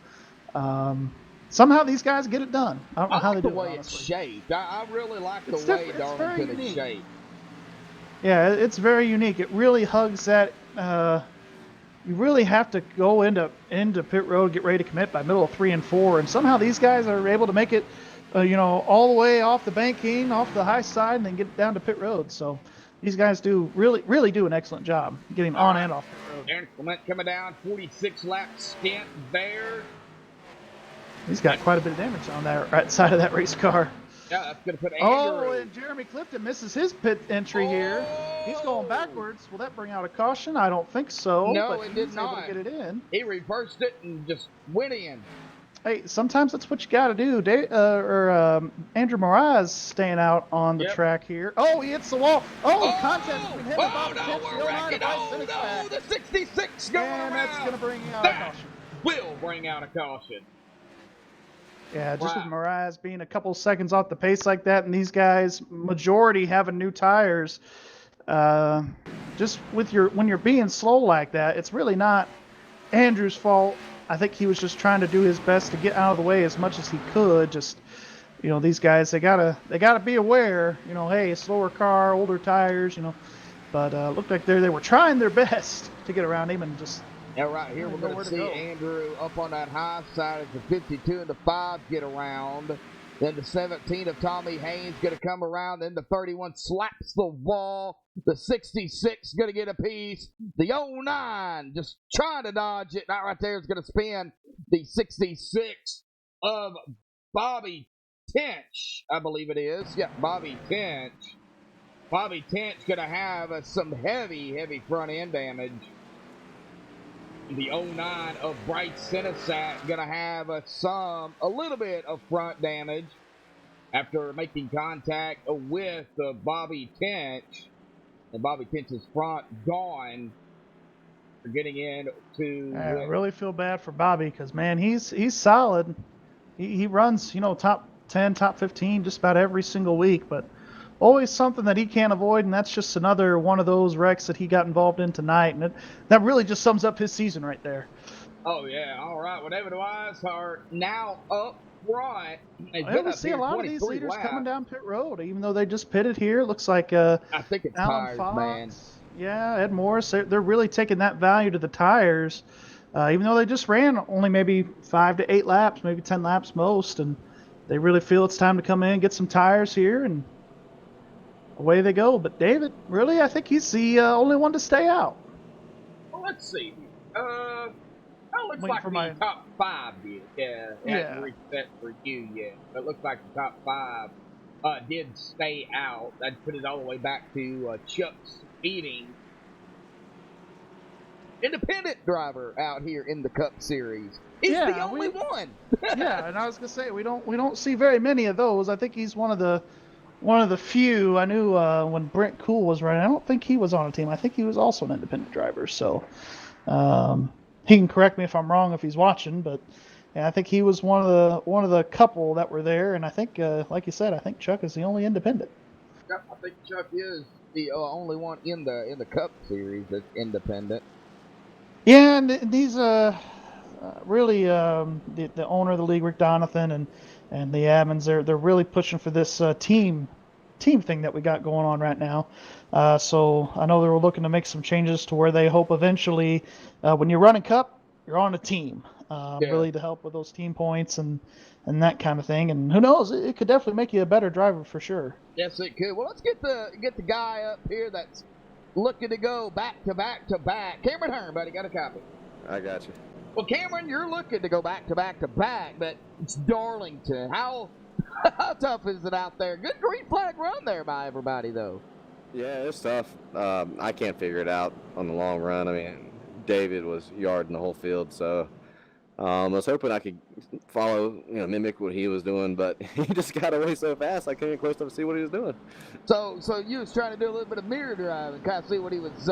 somehow these guys get it done. I don't know how they do it, the way it's shaped. I really like the way Darlington is shaped. Yeah, it's very unique. It really hugs that. You really have to go into pit road, get ready to commit by middle of 3 and 4, and somehow these guys are able to make it, all the way off the banking, off the high side, and then get down to pit road. So these guys do really do an excellent job getting on and off pit road. Aaron Clement coming down, 46 lap stint there. He's got quite a bit of damage on that right side of that race car. Yeah, that's going to put Andrew. And Jeremy Clifton misses his pit entry here. He's going backwards. Will that bring out a caution? I don't think so. No, but it did not. Able to get it in. He reversed it and just went in. Hey, sometimes that's what you got to do. Andrew Moraes staying out on the track here. Oh, he hits the wall. Contact between him and Bob no, we're wrecking. The 66 going around. And that's going to bring out a caution. Will bring out a caution. Yeah, just with Moraes being a couple seconds off the pace like that, and these guys, majority having new tires, just when you're being slow like that, it's really not Andrew's fault. I think he was just trying to do his best to get out of the way as much as he could. Just, these guys, they gotta be aware. Hey, slower car, older tires. But looked like they were trying their best to get around him and just. Yeah, right here we're going to see Andrew up on that high side as the 52 and the 5 get around. Then the 17 of Tommy Haynes going to come around. Then the 31 slaps the wall. The 66 going to get a piece. The 09 just trying to dodge it. That right there is going to spin. The 66 of Bobby Tench, I believe it is. Yeah, Bobby Tench. Bobby Tench going to have some heavy front end damage. The 09 of Bryce Senesat going to have a little bit of front damage after making contact with Bobby Tench. And Bobby Tench's front gone for getting into. I really feel bad for Bobby because, man, he's solid. He runs, top 10, top 15 just about every single week, but always something that he can't avoid, and that's just another one of those wrecks that he got involved in tonight, and that really just sums up his season right there. Oh, yeah. All right. Well, David Weishart now up front. We see a lot of these leaders coming down pit road, even though they just pitted here. It looks like I think it's Alan tires, Fox, man. Yeah, Ed Morris, they're really taking that value to the tires, even though they just ran only maybe 5 to 8 laps, maybe 10 laps most, and they really feel it's time to come in, get some tires here, and away they go. But David, really, I think he's the only one to stay out. Well, let's see. Looks like the top 5 did. Yeah. Hasn't reached that for you yet. But it looks like the top 5 did stay out. I'd put it all the way back to Chuck Speeding. Independent driver out here in the Cup Series. He's the only one. Yeah, and I was gonna say we don't see very many of those. I think he's one of the few. I knew when Brent Cool was running, I don't think he was on a team. I think he was also an independent driver. So he can correct me if I'm wrong if he's watching, but I think he was one of the couple that were there. And I think, like you said, I think Chuck is the only independent. Yep, I think Chuck is the only one in the Cup Series that's independent. Yeah, and these really the owner of the league, Rick Donathan, and the admins, they're really pushing for this team thing that we got going on right now. So I know they were looking to make some changes to where they hope eventually, when you're running Cup, you're on a team. Yeah. really to help with those team points and that kind of thing. And who knows, it could definitely make you a better driver for sure. Yes, it could. Well, let's get the guy up here that's looking to go back to back to back. Cameron Hearn, buddy, got a copy. I got you. Well, Cameron, you're looking to go back to back to back, but it's Darlington. How tough is it out there? Good green flag run there by everybody, though. Yeah, it's tough. I can't figure it out on the long run. I mean, David was yarding the whole field, so I was hoping I could follow, mimic what he was doing, but he just got away so fast I couldn't get close enough to see what he was doing. So you was trying to do a little bit of mirror drive and kind of see what he was,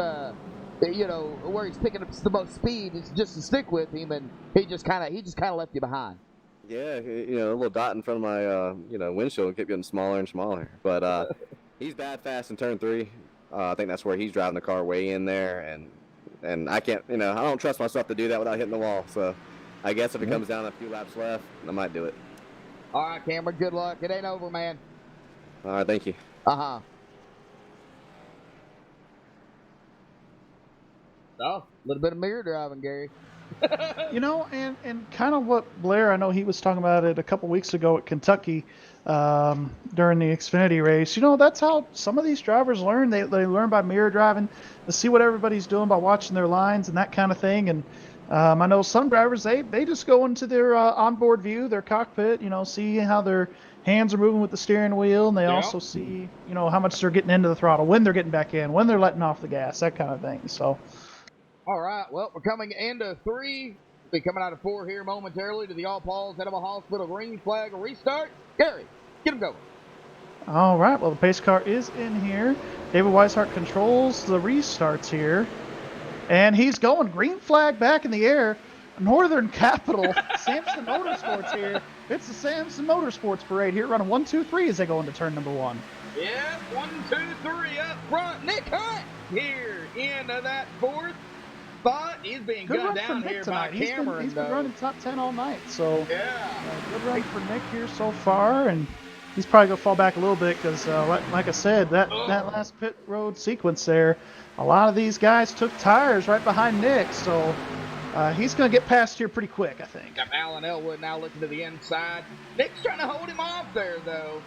where he's picking up the most speed, is just to stick with him, and he just kind of left you behind. Yeah, a little dot in front of my, windshield kept getting smaller and smaller. But he's bad fast in turn 3. I think that's where he's driving the car way in there, and I can't, I don't trust myself to do that without hitting the wall. So I guess if it comes down to a few laps left, I might do it. All right, Cameron, good luck. It ain't over, man. All right, thank you. Uh-huh. Oh, a little bit of mirror driving, Gary. And kind of what Blair, I know he was talking about it a couple weeks ago at Kentucky during the Xfinity race. That's how some of these drivers learn. They learn by mirror driving, to see what everybody's doing by watching their lines and that kind of thing. And I know some drivers, they just go into their onboard view, their cockpit, see how their hands are moving with the steering wheel, and they also see, how much they're getting into the throttle, when they're getting back in, when they're letting off the gas, that kind of thing. So. All right, well, we're coming into 3. We'll be coming out of 4 here momentarily to the All Paul's Animal Hospital green flag restart. Gary, get him going. All right, well, the pace car is in here. David Weishart controls the restarts here. And he's going. Green flag back in the air. Northern Capital, Samson Motorsports here. It's the Samson Motorsports parade here, running 1, 2, 3 as they go into turn number 1. Yeah, 1, 2, 3 up front. Nick Hunt here into that 4th spot. He's being gunned down here by Cameron. He's been running top 10 all night. So yeah, good run for Nick here so far, and he's probably gonna fall back a little bit because, like I said, that last pit road sequence there, a lot of these guys took tires right behind Nick, so he's gonna get past here pretty quick, I think. Got Alan Elwood now looking to the inside. Nick's trying to hold him off there, though.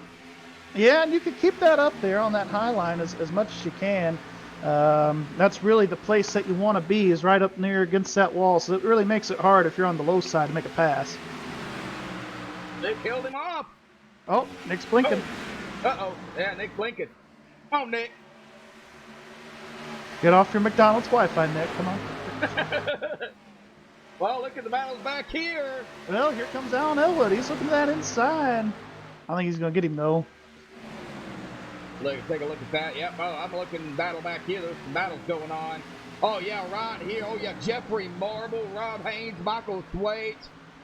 Yeah, and you can keep that up there on that high line as much as you can. That's really the place that you want to be, is right up near against that wall. So it really makes it hard if you're on the low side to make a pass. Nick held him off. Oh, Nick's blinking. Uh-oh. Yeah, Nick blinking. Come on, Nick. Get off your McDonald's Wi-Fi, Nick. Come on. Well, look at the battles back here. Well, here comes Alan Elwood. He's looking at that inside. I think he's going to get him, though. Look, take a look at that. Yep, I'm looking battle back here. There's some battles going on. Oh, yeah, right here. Oh, yeah, Jeffrey Marble, Rob Haynes, Michael Thwaite.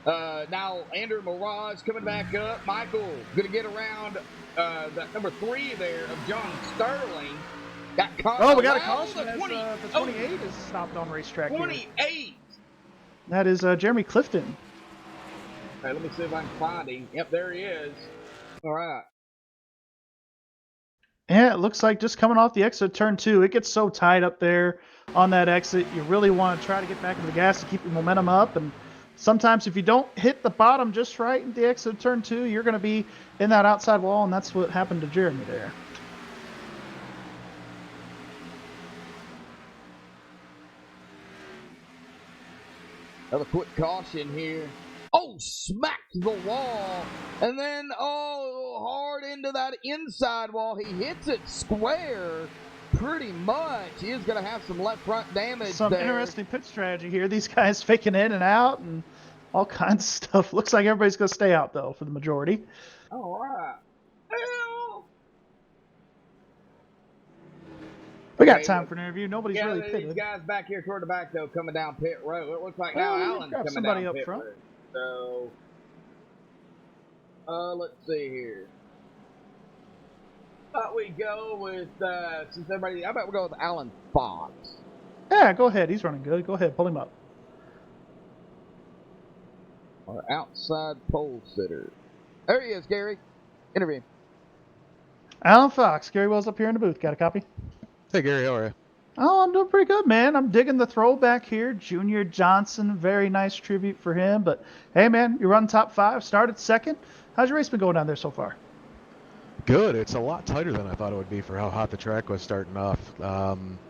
Now Andrew Mirage coming back up. Michael going to get around that number 3 there of John Sterling. Got caught. Oh, we got a caution. The 28 is stopped on racetrack 28. Here. That is Jeremy Clifton. All right, let me see if I can find him. Yep, there he is. All right. Yeah, it looks like just coming off the exit of turn 2, it gets so tight up there on that exit. You really want to try to get back into the gas to keep your momentum up. And sometimes if you don't hit the bottom just right at the exit of turn 2, you're going to be in that outside wall, and that's what happened to Jeremy there. Another quick caution here. Oh, smacked the wall. And then, hard into that inside wall. He hits it square pretty much. He is going to have some left front damage Some there. interesting pit strategy here. These guys faking in and out and all kinds of stuff. Looks like everybody's going to stay out, though, for the majority. All right. We got time for an interview. Nobody's really pitted. These guys back here toward the back, though, coming down pit road. It looks like now Allen's coming somebody down up pit front. road. So, let's see here. How about we go with, since everybody, how about we go with Alan Fox? Yeah, go ahead. He's running good. Go ahead. Pull him up. Our outside pole sitter. There he is, Gary. Interview him. Alan Fox. Gary Wells up here in the booth. Got a copy? Hey Gary, how are you? Oh, I'm doing pretty good, man. I'm digging the throwback here. Junior Johnson, very nice tribute for him. But hey, man, you run top 5, started second. How's your race been going down there so far? Good. It's a lot tighter than I thought it would be for how hot the track was starting off.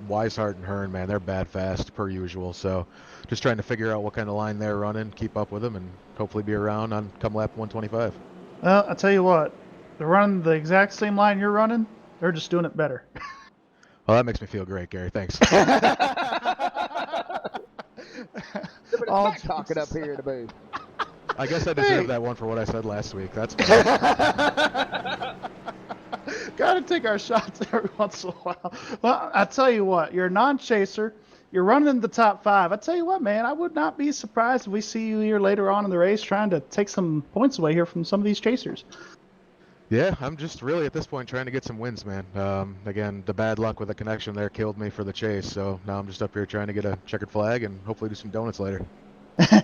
Weishart and Hearn, man, they're bad fast per usual. So just trying to figure out what kind of line they're running, keep up with them, and hopefully be around on come lap 125. Well, I'll tell you what, they're running the exact same line you're running. They're just doing it better. Well, that makes me feel great, Gary. Thanks. All Talking up here in the booth. I guess I deserve that one for what I said last week. That's fine. Gotta take our shots every once in a while. Well, I tell you what, you're a non-chaser. You're running in the top 5. I tell you what, man, I would not be surprised if we see you here later on in the race trying to take some points away here from some of these chasers. Yeah, I'm just really at this point trying to get some wins, man. Again, the bad luck with the connection there killed me for the chase, so now I'm just up here trying to get a checkered flag and hopefully do some donuts later.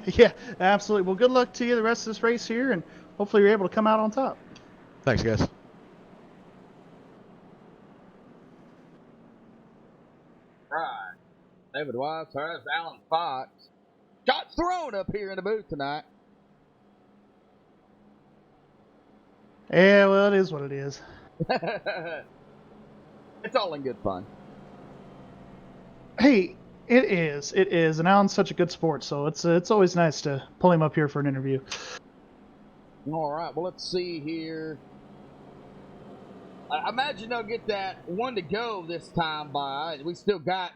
Yeah, absolutely. Well, good luck to you the rest of this race here, and hopefully you're able to come out on top. Thanks, guys. Right. David Wise, there's Alan Fox. Shots thrown up here in the booth tonight. Yeah, well, it is what it is. It's all in good fun. Hey, it is. It is. And Alan's such a good sport, so it's always nice to pull him up here for an interview. All right, well, let's see here. I imagine they'll get that one to go this time by. We still got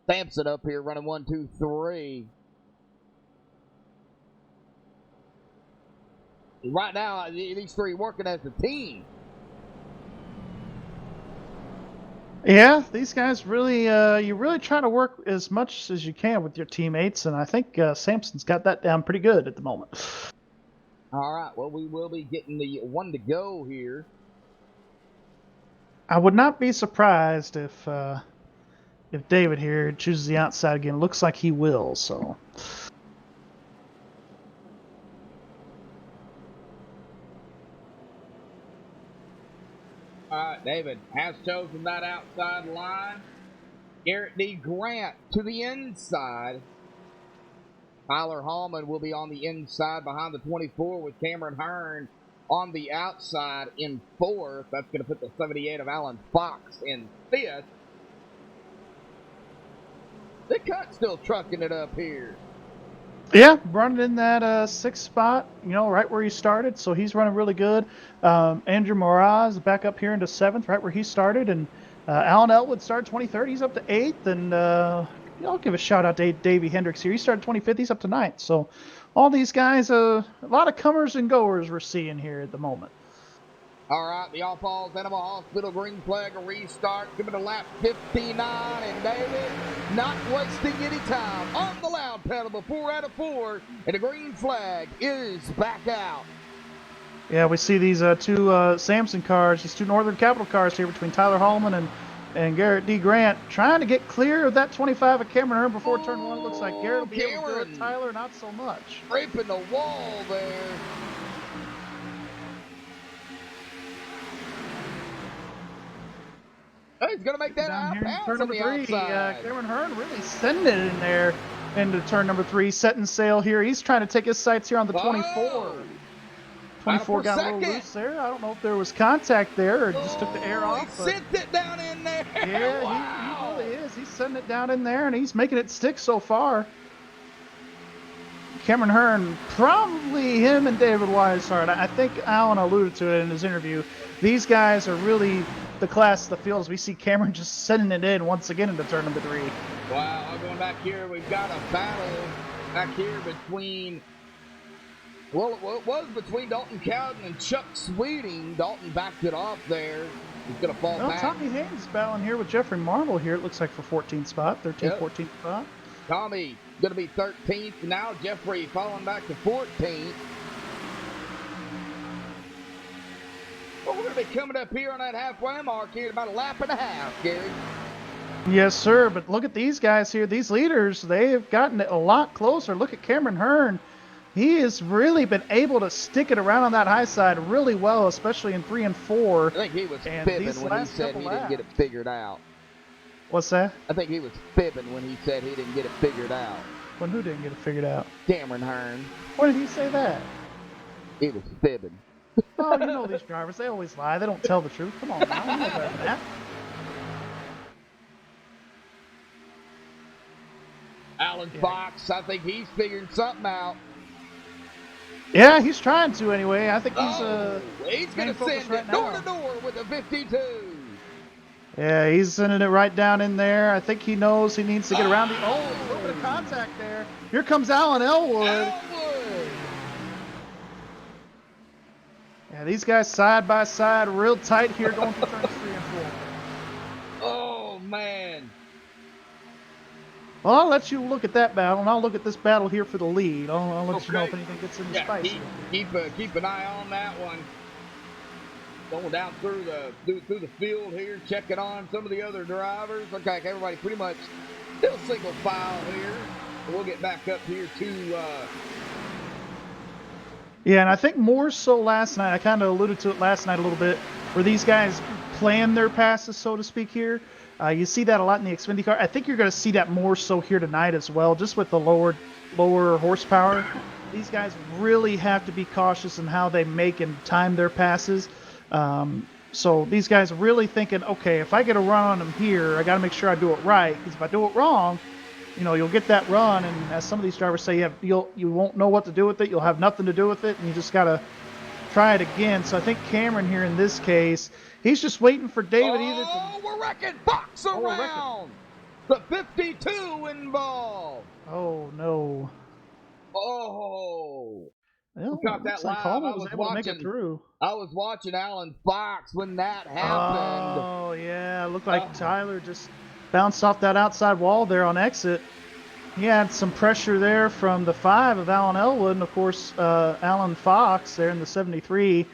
Sampson up here running 1, 2, 3. Right now, these three working as a team. Yeah, these guys really, you really try to work as much as you can with your teammates, and I think Sampson's got that down pretty good at the moment. All right, well, we will be getting the one to go here. I would not be surprised if David here chooses the outside again. Looks like he will, so. All right, David has chosen that outside line. Garrett D. Grant to the inside. Tyler Hallman will be on the inside behind the 24 with Cameron Hearn on the outside in 4th. That's going to put the 78 of Alan Fox in 5th. The Cut still trucking it up here. Yeah, running in that 6th spot, right where he started, so he's running really good. Andrew Moraz back up here into 7th, right where he started, and Alan Elwood started 23rd. He's up to 8th, and I'll give a shout out to Davey Hendricks here. He started 25th. He's up to 9th. So all these guys, a lot of comers and goers we're seeing here at the moment. All right, the All Falls Animal Hospital green flag, a restart, coming to lap 59, and David not wasting any time on the loud pedal, but 4 out of 4, and the green flag is back out. Yeah, we see these two Sampson cars, these two Northern Capital cars here between Tyler Hallman and Garrett D. Grant, trying to get clear of that 25 of Cameron Hearn before turn 1. It looks like Garrett will be able to do it. Tyler, not so much. Scraping the wall there. He's going to make that down here in out turn on number the 3. outside. Cameron Hearn really sending it in there into turn number 3, setting sail here. He's trying to take his sights here on the 24. Oh, 24 got a little loose there. I don't know if there was contact there or just took the air off. He sent it down in there. Yeah, wow. he really is. He's sending it down in there, and he's making it stick so far. Cameron Hearn, probably him and David Weishart. I think Alan alluded to it in his interview. These guys are really the class of the field as we see Cameron just sending it in once again into turn number 3. Wow, going back here, we've got a battle back here between, well, it was between Dalton Cowden and Chuck Sweeting. Dalton backed it off there. He's going to fall back. Tommy Haynes battling here with Jeffrey Marble here, it looks like, for 14th spot, 13th, Yep. 14th spot. Tommy going to be 13th. Now Jeffrey falling back to 14th. Well, we're going to be coming up here on that halfway mark here in about a lap and a half, Gary. Yes, sir. But look at these guys here. These leaders, they've gotten a lot closer. Look at Cameron Hearn. He has really been able to stick it around on that high side really well, especially in 3 and 4. I think he was And fibbing these when he last said he couple didn't get it laps. figured out. What's that? I think he was fibbing when he said he didn't get it figured out. When who didn't get it figured out? Cameron Hearn. When did he say that? He was fibbing. Oh, you know these drivers. They always lie. They don't tell the truth. Come on now. You know better than that. Alan Fox, I think he's figuring something out. Yeah, he's trying to anyway. I think he's he's going main to focus send right it door now. to door with a 52. Yeah, he's sending it right down in there. I think he knows he needs to get around the. Oh, a little bit of contact there. Here comes Alan Elwood. Elwood. Yeah, these guys side by side, real tight here, going through turns 3 and 4. Oh, man. Well, I'll let you look at that battle, and I'll look at this battle here for the lead. I'll let you know if anything gets in the spicy. Keep an eye on that one. Going down through the field here, checking on some of the other drivers. Looks like everybody pretty much still single file here. We'll get back up here to. Yeah, and I think more so last night. I kind of alluded to it last night a little bit, where these guys plan their passes, so to speak. Here, you see that a lot in the Xfinity car. I think you're going to see that more so here tonight as well, just with the lower horsepower. These guys really have to be cautious in how they make and time their passes. So these guys are really thinking, okay, if I get a run on them here, I got to make sure I do it right, because if I do it wrong, you'll get that run, and as some of these drivers say, you won't know what to do with it. You'll have nothing to do with it, and you just got to try it again. So I think Cameron here in this case, he's just waiting for David either to... we're wrecking Fox around. The 52 involved. Oh, no. Oh. Well, got that live. Coleman was able to make it through. I was watching Alan Fox when that happened. Oh, yeah. It looked like Tyler just bounced off that outside wall there on exit. He had some pressure there from the 5 of Alan Elwood, and of course Alan Fox there in the 73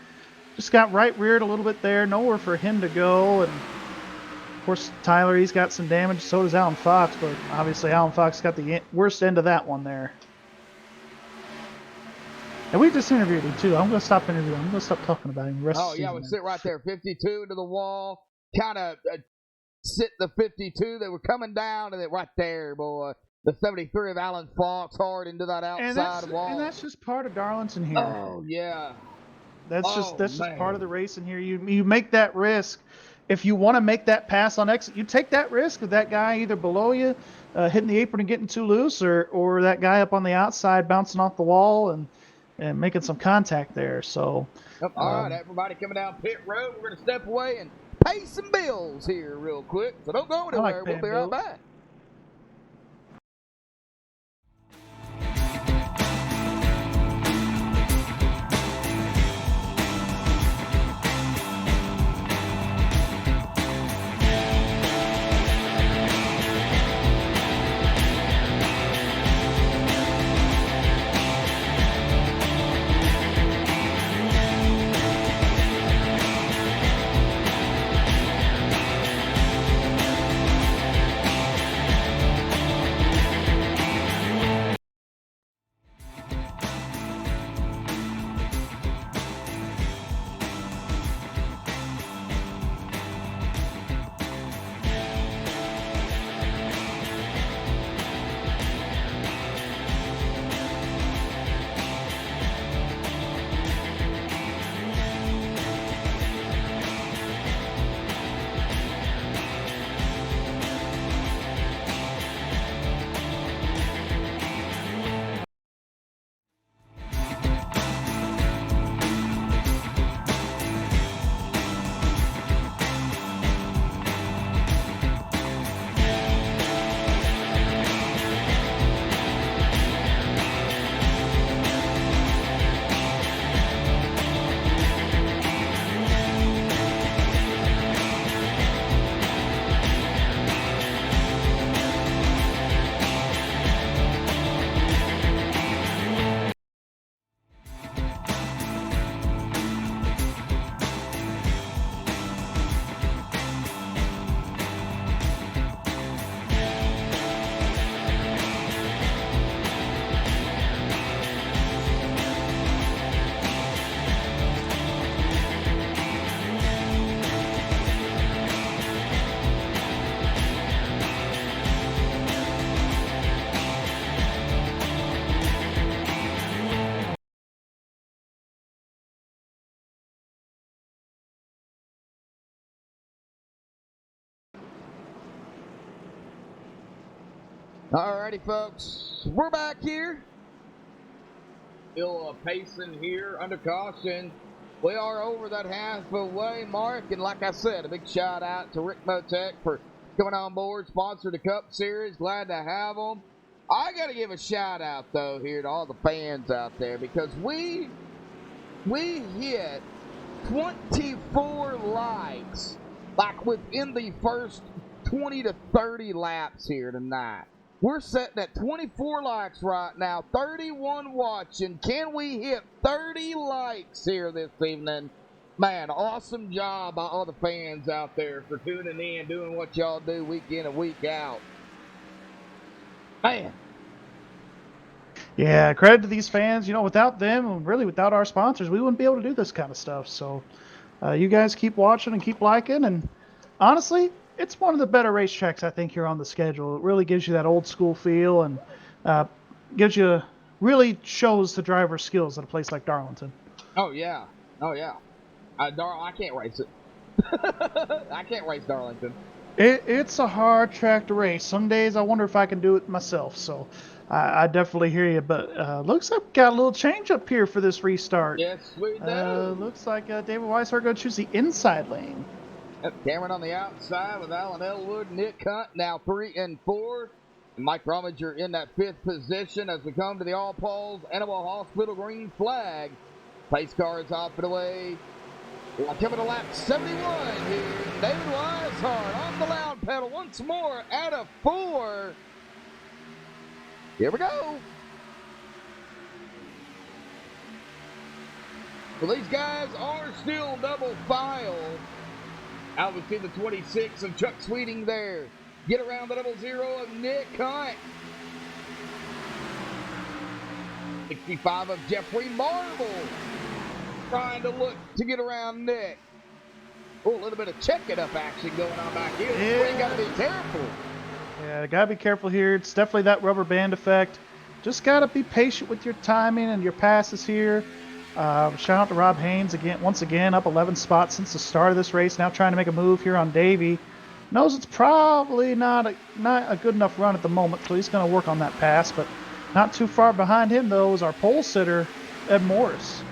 just got right reared a little bit there, nowhere for him to go. And of course Tyler, he's got some damage, so does Alan Fox, but obviously Alan Fox got the worst end of that one there. And we just interviewed him too. I'm going to stop interviewing him. I'm going to stop talking about him. Oh yeah, we sit right there, 52 to the wall, kind of sit the 52. They were coming down, and then right there, boy, the 73 of Alan Fox hard into that outside wall. And that's just part of Darlington here. Oh yeah, that's just part of the racing here. You make that risk. If you want to make that pass on exit, you take that risk of that guy either below you hitting the apron and getting too loose, or that guy up on the outside bouncing off the wall and making some contact there. So all right, everybody coming down pit road. We're going to step away and pay some bills here real quick. So don't go anywhere. We'll be right back. Alrighty, folks, we're back here. Still pacing here under caution. We are over that halfway mark, and like I said, a big shout out to Rick Motec for coming on board, sponsored the Cup Series. Glad to have them. I got to give a shout out though here to all the fans out there, because we hit 24 likes like within the first 20 to 30 laps here tonight. We're sitting at 24 likes right now, 31 watching. Can we hit 30 likes here this evening? Man, awesome job by all the fans out there for tuning in, doing what y'all do week in and week out. Man. Yeah, credit to these fans. You know, without them, and really without our sponsors, we wouldn't be able to do this kind of stuff. So you guys keep watching and keep liking. And honestly, it's one of the better racetracks, I think, here on the schedule. It really gives you that old school feel and really shows the driver's skills at a place like Darlington. Oh, yeah. Oh, yeah. I can't race it. I can't race Darlington. It's a hard track to race. Some days I wonder if I can do it myself. So I definitely hear you. But looks like we got a little change up here for this restart. Yes, we do. Looks like David Weishart going to choose the inside lane. Cameron on the outside with Alan Elwood, Nick Hunt now 3 and 4. And Mike Rominger in that 5th position as we come to the All Paul's Animal Hospital green flag. Pace cars off and away. Coming to lap 71 here. David Weishart on the loud pedal once more out of 4. Here we go. Well, these guys are still double file. Out we see the 26 of Chuck Sweeting there. Get around the 00 of Nick Hunt. 65 of Jeffrey Marble. Trying to look to get around Nick. Oh, a little bit of check it up action going on back here. Yeah. You got to be careful. Yeah, got to be careful here. It's definitely that rubber band effect. Just got to be patient with your timing and your passes here. Shout out to Rob Haynes once again, up 11 spots since the start of this race. Now trying to make a move here on Davey. Knows it's probably not a good enough run at the moment, so he's going to work on that pass. But not too far behind him, though, is our pole sitter, Ed Morris.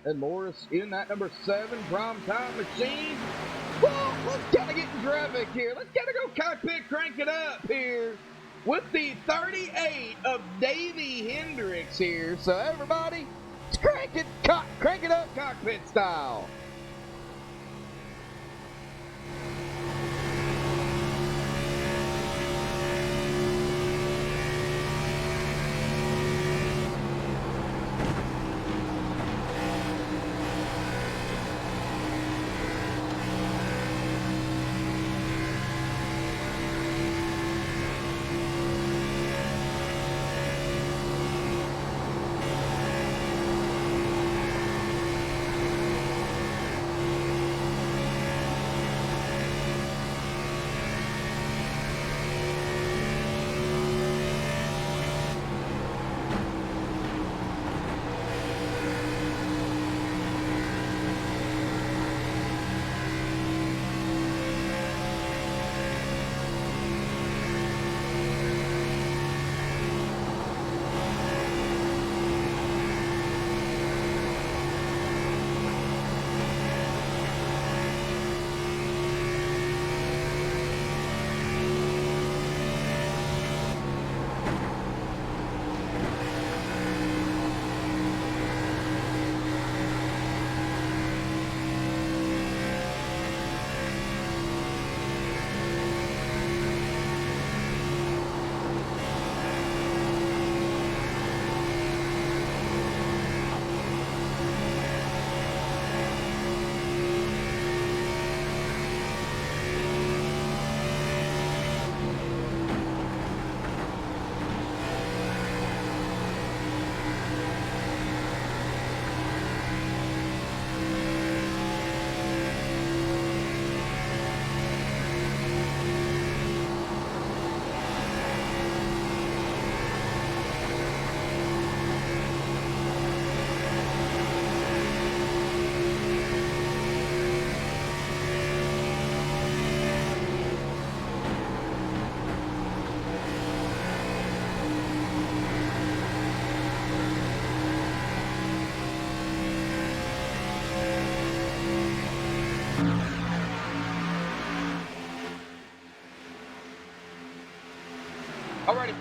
Ed Morris in that number 7 Prime Time Machine. Well, let's kind of get in traffic here. Let's kind of go cockpit crank it up here with the 38 of Davey Hendricks here. So everybody, let's crank it up cockpit style.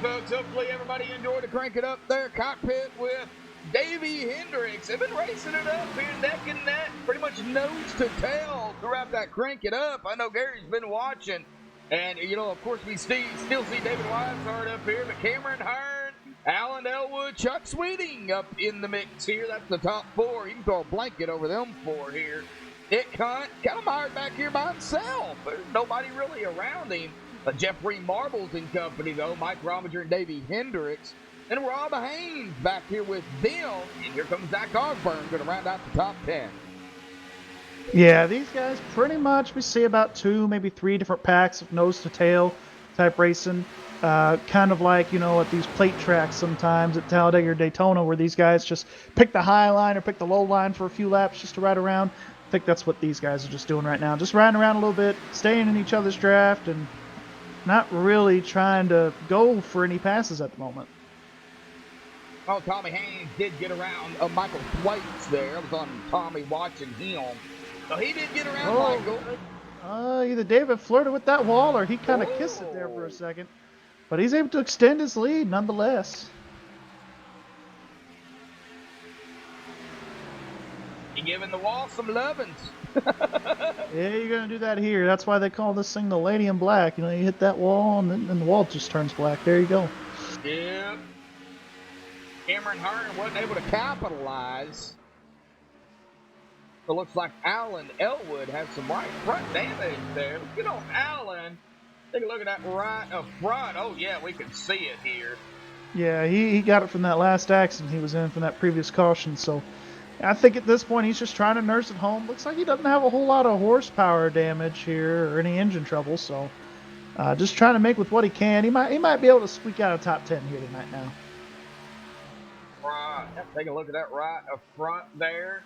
folks. Hopefully everybody enjoyed the Crank It Up there cockpit with Davey Hendricks. They've been racing it up here neck and neck, pretty much nose to tail throughout that Crank It Up. I know Gary's been watching. And, you know, of course, we still see David Weishart up here, but Cameron Hearn, Alan Elwood, Chuck Sweeting up in the mix here. That's the top four. You can throw a blanket over them four here. Nick Hunt, kind of mired back here by himself. There's nobody really around him. Jeffrey Marbles and company, though. Mike Rominger and Davey Hendricks. And Rob Haynes back here with them. And here comes Zach Osborne, going to round out the top 10. Yeah, these guys pretty much, we see about 2, maybe 3 different packs of nose-to-tail type racing. Kind of like, you know, at these plate tracks sometimes at Talladega or Daytona where these guys just pick the high line or pick the low line for a few laps just to ride around. I think that's what these guys are just doing right now. Just riding around a little bit, staying in each other's draft, and not really trying to go for any passes at the moment. Oh, Tommy Haynes did get around Michael Thwaites there. I was on Tommy watching him. So he did get around Michael. Either David flirted with that wall or he kind of kissed it there for a second. But he's able to extend his lead nonetheless. He giving the wall some lovins. Yeah, you're going to do that here. That's why they call this thing the Lady in Black. You know, you hit that wall and then the wall just turns black. There you go. Yep. Cameron Hearn wasn't able to capitalize. It looks like Alan Elwood has some right front damage there. Good on Alan. Take a look at that right up front. Oh, yeah, we can see it here. Yeah, he got it from that last accident he was in from that previous caution. So I think at this point he's just trying to nurse it home. Looks like he doesn't have a whole lot of horsepower damage here or any engine trouble. So just trying to make with what he can. He might be able to squeak out a top 10 here tonight now. Right. Take a look at that right up front there.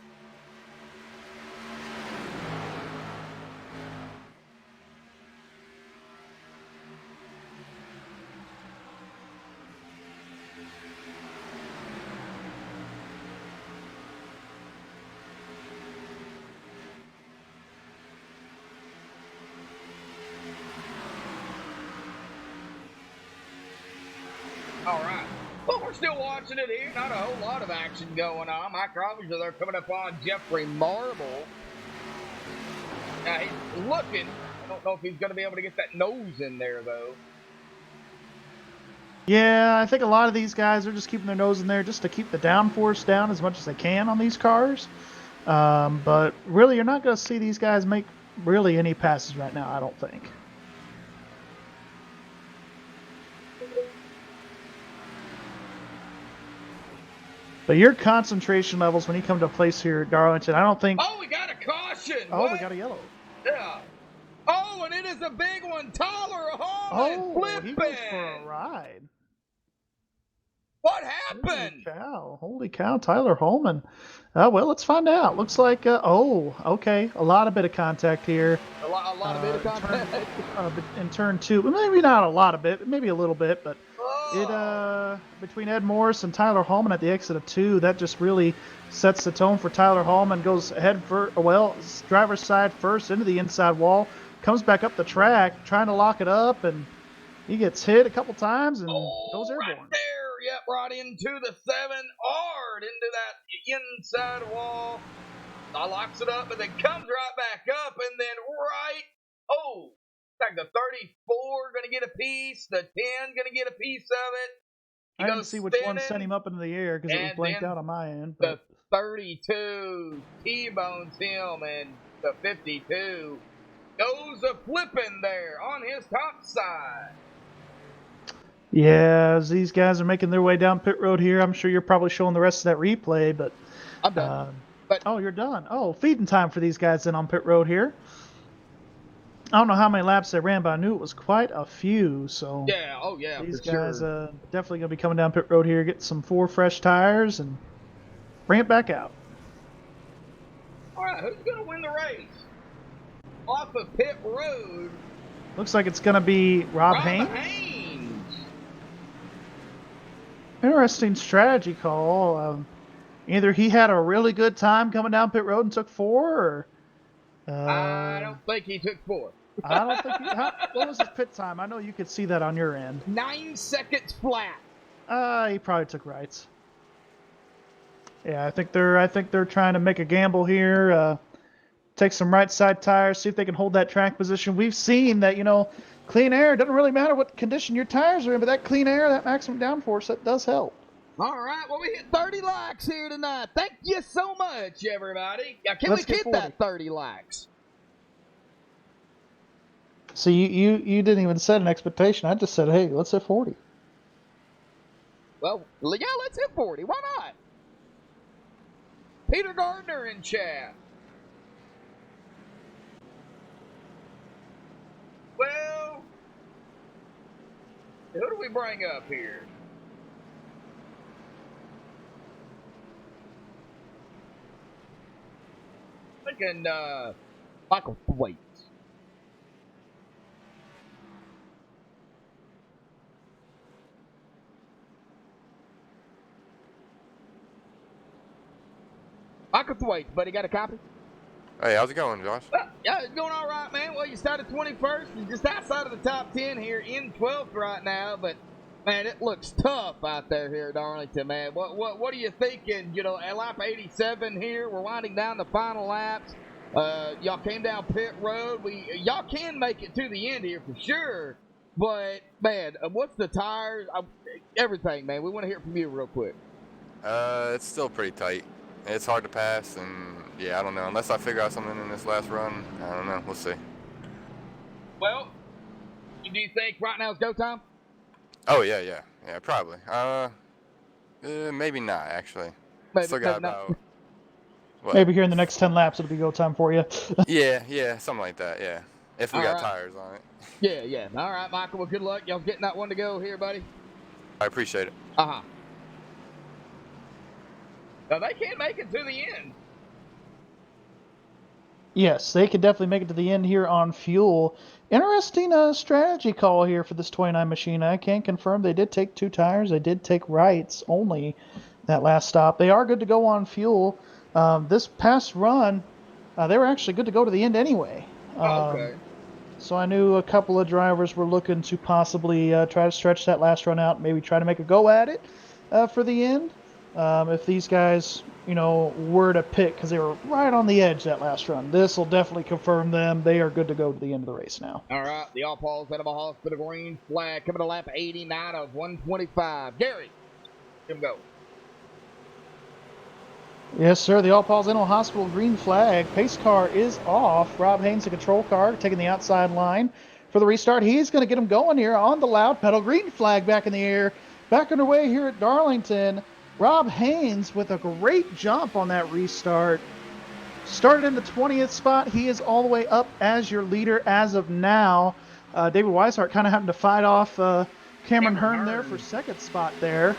All right. Well, we're still watching it here. Not a whole lot of action going on. Mike Rominger, they're coming up on Jeffrey Marble. Now, he's looking. I don't know if he's going to be able to get that nose in there, though. Yeah, I think a lot of these guys are just keeping their nose in there just to keep the downforce down as much as they can on these cars. But really, you're not going to see these guys make really any passes right now, I don't think. But your concentration levels when you come to a place here at Darlington, I don't think... Oh, we got a caution! Oh, what? We got a yellow. Yeah. Oh, and it is a big one. Tyler Hallman flipping. He goes for a ride. What happened? Holy cow, Tyler Holman. Well, let's find out. Looks like, okay, a lot of bit of contact here. A lot of bit of contact. In turn 2, maybe not a lot of bit, maybe a little bit, but it between Ed Morris and Tyler Holman at the exit of 2, that just really sets the tone for Tyler Holman. Goes ahead for, driver's side first into the inside wall, comes back up the track, trying to lock it up, and he gets hit a couple times and goes airborne. Right there. Yep, right into the 7 hard into that inside wall. Locks it up, and then comes right back up, and then like the 34 going to get a piece, the 10 going to get a piece of it. I didn't see which one sent him up into the air because it was blanked out on my end. But the 32 T-bones him, and the 52 goes a flipping there on his top side. Yeah, as these guys are making their way down pit road here, I'm sure you're probably showing the rest of that replay, but... I'm done. You're done. Oh, feeding time for these guys then on pit road here. I don't know how many laps they ran, but I knew it was quite a few, so... Yeah, these guys definitely going to be coming down pit road here, get some 4 fresh tires, and bring it back out. All right, who's going to win the race? Off of pit road. Looks like it's going to be Rob Haynes. Interesting strategy call. Either he had a really good time coming down pit road and took 4, or... I don't think he took 4. I don't think. What was his pit time? I know you could see that on your end. 9 seconds flat. He probably took rights. Yeah, I think they're trying to make a gamble here. Take some right side tires, see if they can hold that track position. We've seen that, clean air, doesn't really matter what condition your tires are in, but that clean air, that maximum downforce, that does help. All right, well, we hit 30 likes here tonight. Thank you so much, everybody. Now, can Let's we get hit 40. that 30 likes? So you didn't even set an expectation. I just said, hey, let's hit 40. Well, yeah, let's hit 40. Why not? Peter Gardner in chat. Well, who do we bring up here? Thinking Michael Thwaites. Michael Thwaites, buddy, got a copy? Hey, how's it going, Josh? Yeah, it's going all right, man. Well, you started 21st. You're just outside of the top 10 here, in 12th right now. But, man, it looks tough out there here at Darlington, man. What are you thinking? At lap 87 here, we're winding down the final laps. Y'all came down pit road. Y'all can make it to the end here for sure. But, man, what's the tires? Everything, man. We want to hear from you real quick. It's still pretty tight. It's hard to pass, and yeah, I don't know. Unless I figure out something in this last run, I don't know. We'll see. Well, do you think right now is go time? Oh yeah, probably. Maybe not actually. Still got about. What? Maybe here in the next 10 laps it'll be go time for you. yeah, something like that. Yeah, if we got tires on it. Yeah. All right, Michael. Well, good luck. Y'all getting that one to go here, buddy. I appreciate it. Now, they can make it to the end. Yes, they could definitely make it to the end here on fuel. Interesting strategy call here for this 29 machine. I can confirm they did take 2 tires. They did take rights only that last stop. They are good to go on fuel. This past run, they were actually good to go to the end anyway. Okay. So I knew a couple of drivers were looking to possibly try to stretch that last run out, maybe try to make a go at it for the end. If these guys, were to pick, because they were right on the edge that last run, this will definitely confirm them. They are good to go to the end of the race now. All right, the All-Pauls out of a hospital green flag coming to lap 89 of 125. Gary, let him go. Yes, sir. The All-Pauls Inno Hospital green flag. Pace car is off. Rob Haynes, the control car, taking the outside line for the restart. He's going to get him going here on the loud pedal. Green flag back in the air. Back underway here at Darlington. Rob Haynes with a great jump on that restart. Started in the 20th spot. He is all the way up as your leader as of now. David Weishart kind of having to fight off Cameron Hearn there for second spot there.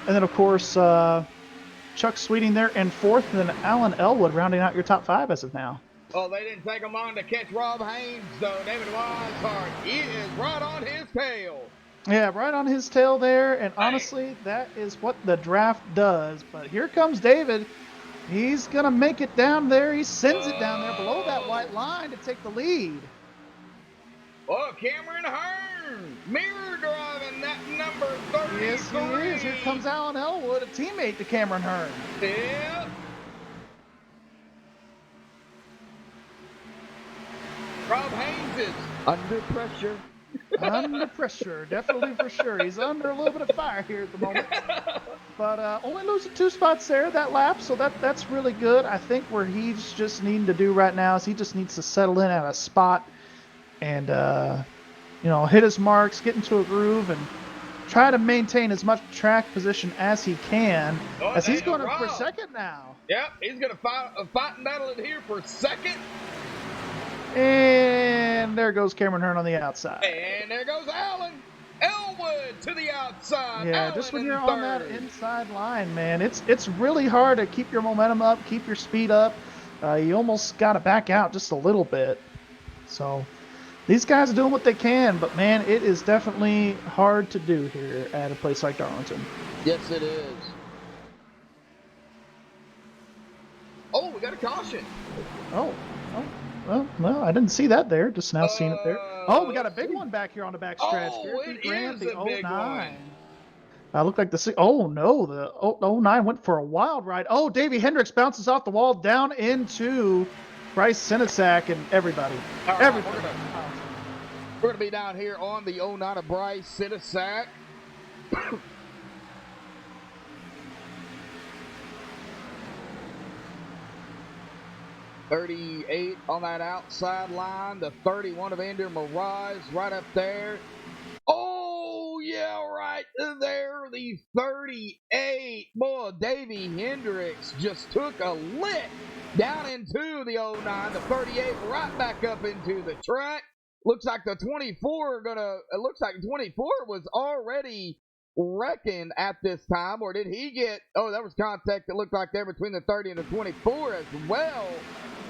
And then, of course, Chuck Sweeting there in 4th, and then Alan Elwood rounding out your top 5 as of now. Well, they didn't take him long to catch Rob Haynes, though. David Weishart, he is right on his tail. Yeah, right on his tail there, and honestly, that is what the draft does. But here comes David. He's going to make it down there. He sends it down there below that white line to take the lead. Oh, Cameron Hearn, mirror driving that number 33. Yes, he is. Here comes Alan Elwood, a teammate to Cameron Hearn. Yep. Rob Haynes is under pressure. Under pressure, definitely for sure. He's under a little bit of fire here at the moment. But only losing 2 spots there that lap, so that's really good. I think where he's just needing to do right now is he just needs to settle in at a spot and, hit his marks, get into a groove, and try to maintain as much track position as he can, as he's going up for second now. Yep, he's going to fight and battle it here for second. And there goes Cameron Hearn on the outside. And there goes Alan Elwood to the outside. Yeah, just when you're on that inside line, man, it's really hard to keep your momentum up, keep your speed up. You almost got to back out just a little bit. So these guys are doing what they can, but, man, it is definitely hard to do here at a place like Darlington. Yes, it is. Oh, we got a caution. Oh. Well, I didn't see that there. Just now seeing it there. Oh, we got a big one back here on the back stretch. Oh, Garrett D. it Grant, is the a big 09. one. Looked like the oh no, the 09 went for a wild ride. Oh, Davey Hendricks bounces off the wall down into Bryce Sinisak and everybody. All right, Everybody. We're gonna be down here on the 09 of Bryce Sinisak. 38 on that outside line. The 31 of Ender Mirage right up there. Oh, yeah, right there. The 38. Boy, Davey Hendricks just took a lick down into the 09. The 38 right back up into the track. Looks like the 24 it looks like 24 was already reckoned at this time, or did he get, oh, that was contact that looked like there between the 30 and the 24 as well,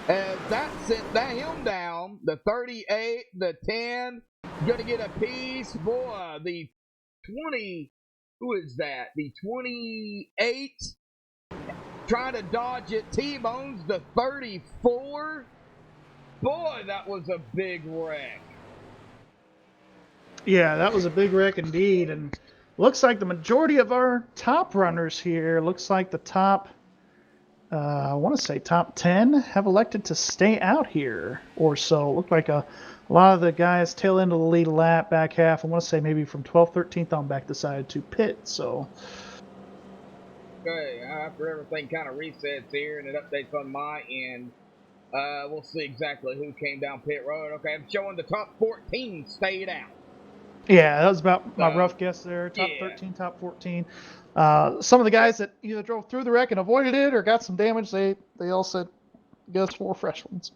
as that sent him down. The 38, the 10, gonna get a piece. Boy, the 20, who is that? The 28, trying to dodge it, T-bones the 34. Boy, that was a big wreck. Yeah, that was a big wreck indeed, and looks like the majority of our top runners here, looks like the top, I want to say top 10, have elected to stay out here or so. Looked like a lot of the guys tail end of the lead lap, back half, I want to say maybe from 12th, 13th on back, decided to pit, so. Okay, after everything kind of resets here and it updates on my end, we'll see exactly who came down pit road. Okay, I'm showing the top 14 stayed out. Yeah, that was about my rough guess there. Top 13, top 14. Some of the guys that either drove through the wreck and avoided it or got some damage, they all said, go for fresh ones.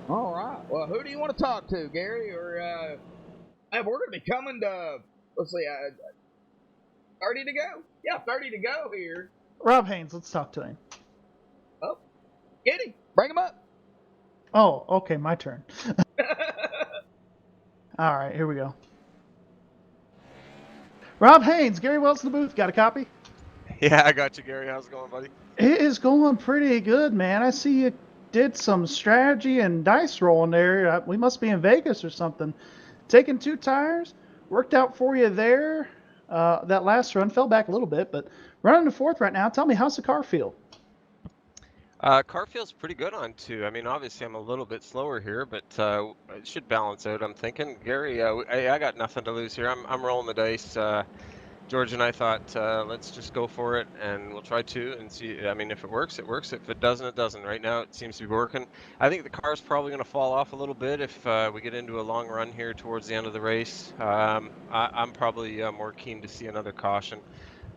All right. Well, who do you want to talk to, Gary? Or we're going to be coming to, let's see, 30 to go? Yeah, 30 to go here. Rob Haynes, let's talk to him. Oh, get him. Bring him up. Oh, okay, my turn. All right, here we go. Rob Haynes, Gary Wells in the booth. Got a copy? Yeah, I got you, Gary. How's it going, buddy? It is going pretty good, man. I see you did some strategy and dice rolling there. We must be in Vegas or something. Taking 2 tires, worked out for you there. That last run fell back a little bit, but running the 4th right now. Tell me, how's the car feel? Car feels pretty good on 2. I mean, obviously I'm a little bit slower here, but it should balance out, I'm thinking. Gary, I got nothing to lose here. I'm rolling the dice. George and I thought, let's just go for it, and we'll try 2 and see. I mean, if it works, it works. If it doesn't, it doesn't. Right now, it seems to be working. I think the car's probably going to fall off a little bit if we get into a long run here towards the end of the race. I'm probably more keen to see another caution.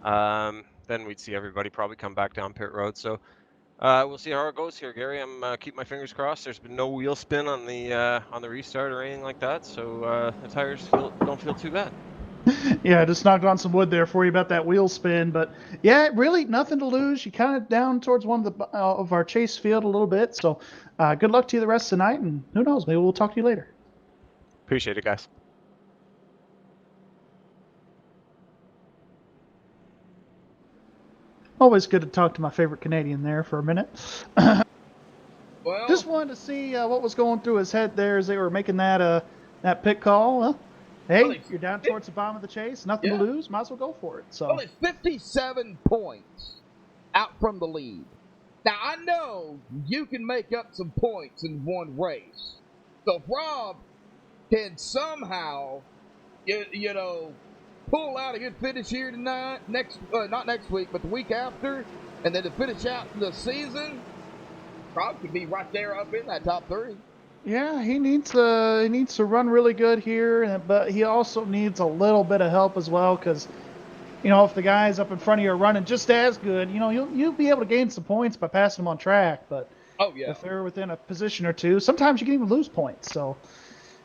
Then we'd see everybody probably come back down pit road. So we'll see how it goes here, Gary. I'm keep my fingers crossed. There's been no wheel spin on the restart or anything like that, so the tires don't feel too bad. Yeah, just knocked on some wood there for you about that wheel spin, but yeah, really nothing to lose. You kind of down towards one of the of our chase field a little bit, so good luck to you the rest of the night, and who knows, maybe we'll talk to you later. Appreciate it, guys. Always good to talk to my favorite Canadian there for a minute. Well, just wanted to see what was going through his head there as they were making that pit call. Well, hey, you're down towards the bottom of the chase, nothing to lose, might as well go for it. So, well, it's 57 points out from the lead. Now, I know you can make up some points in one race. So if Rob can somehow, you know, pull out a good finish here tonight, not next week, but the week after, and then to finish out the season, Rob could be right there up in that top 3. Yeah, he needs to run really good here, but he also needs a little bit of help as well, because, you know, if the guys up in front of you are running just as good, you know, you'll be able to gain some points by passing them on track, but if they're within a position or two, sometimes you can even lose points, so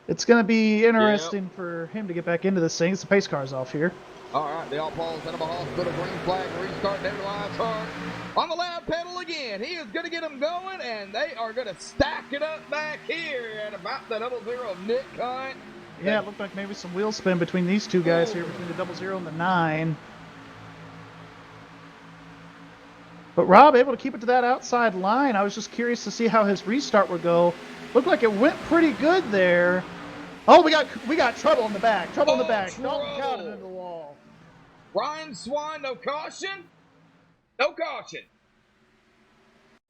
it's going to be interesting for him to get back into this thing. It's the pace car's off here. All right, the All-Paul's Animal Hospital green flag restart. David Lionheart on the loud pedal again. He is going to get them going, and they are going to stack it up back here at about the 00 of Nick Hunt. Yeah, it looked like maybe some wheel spin between these two guys here, between the 00 and the 9. But Rob able to keep it to that outside line. I was just curious to see how his restart would go. Looked like it went pretty good there. Oh, we got trouble in the back. Trouble in the back. Dalton caught it into the wall. Ryan Swan, no caution. No caution.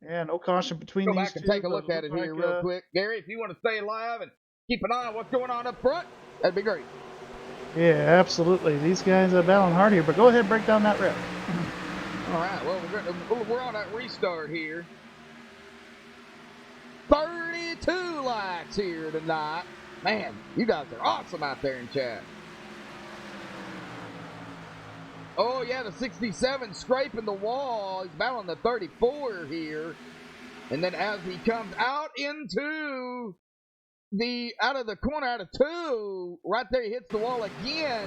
Yeah, no caution between Go these back and two. take a look at it here real quick. Gary, if you want to stay alive and keep an eye on what's going on up front, that'd be great. Yeah, absolutely. These guys are battling hard here, but go ahead and break down that rep. All right, well, we're on that restart here. 32 likes here tonight. Man, you guys are awesome out there in chat. Oh, yeah, the 67 scraping the wall. He's battling the 34 here. And then as he comes out into out of the corner, out of 2, right there, he hits the wall again.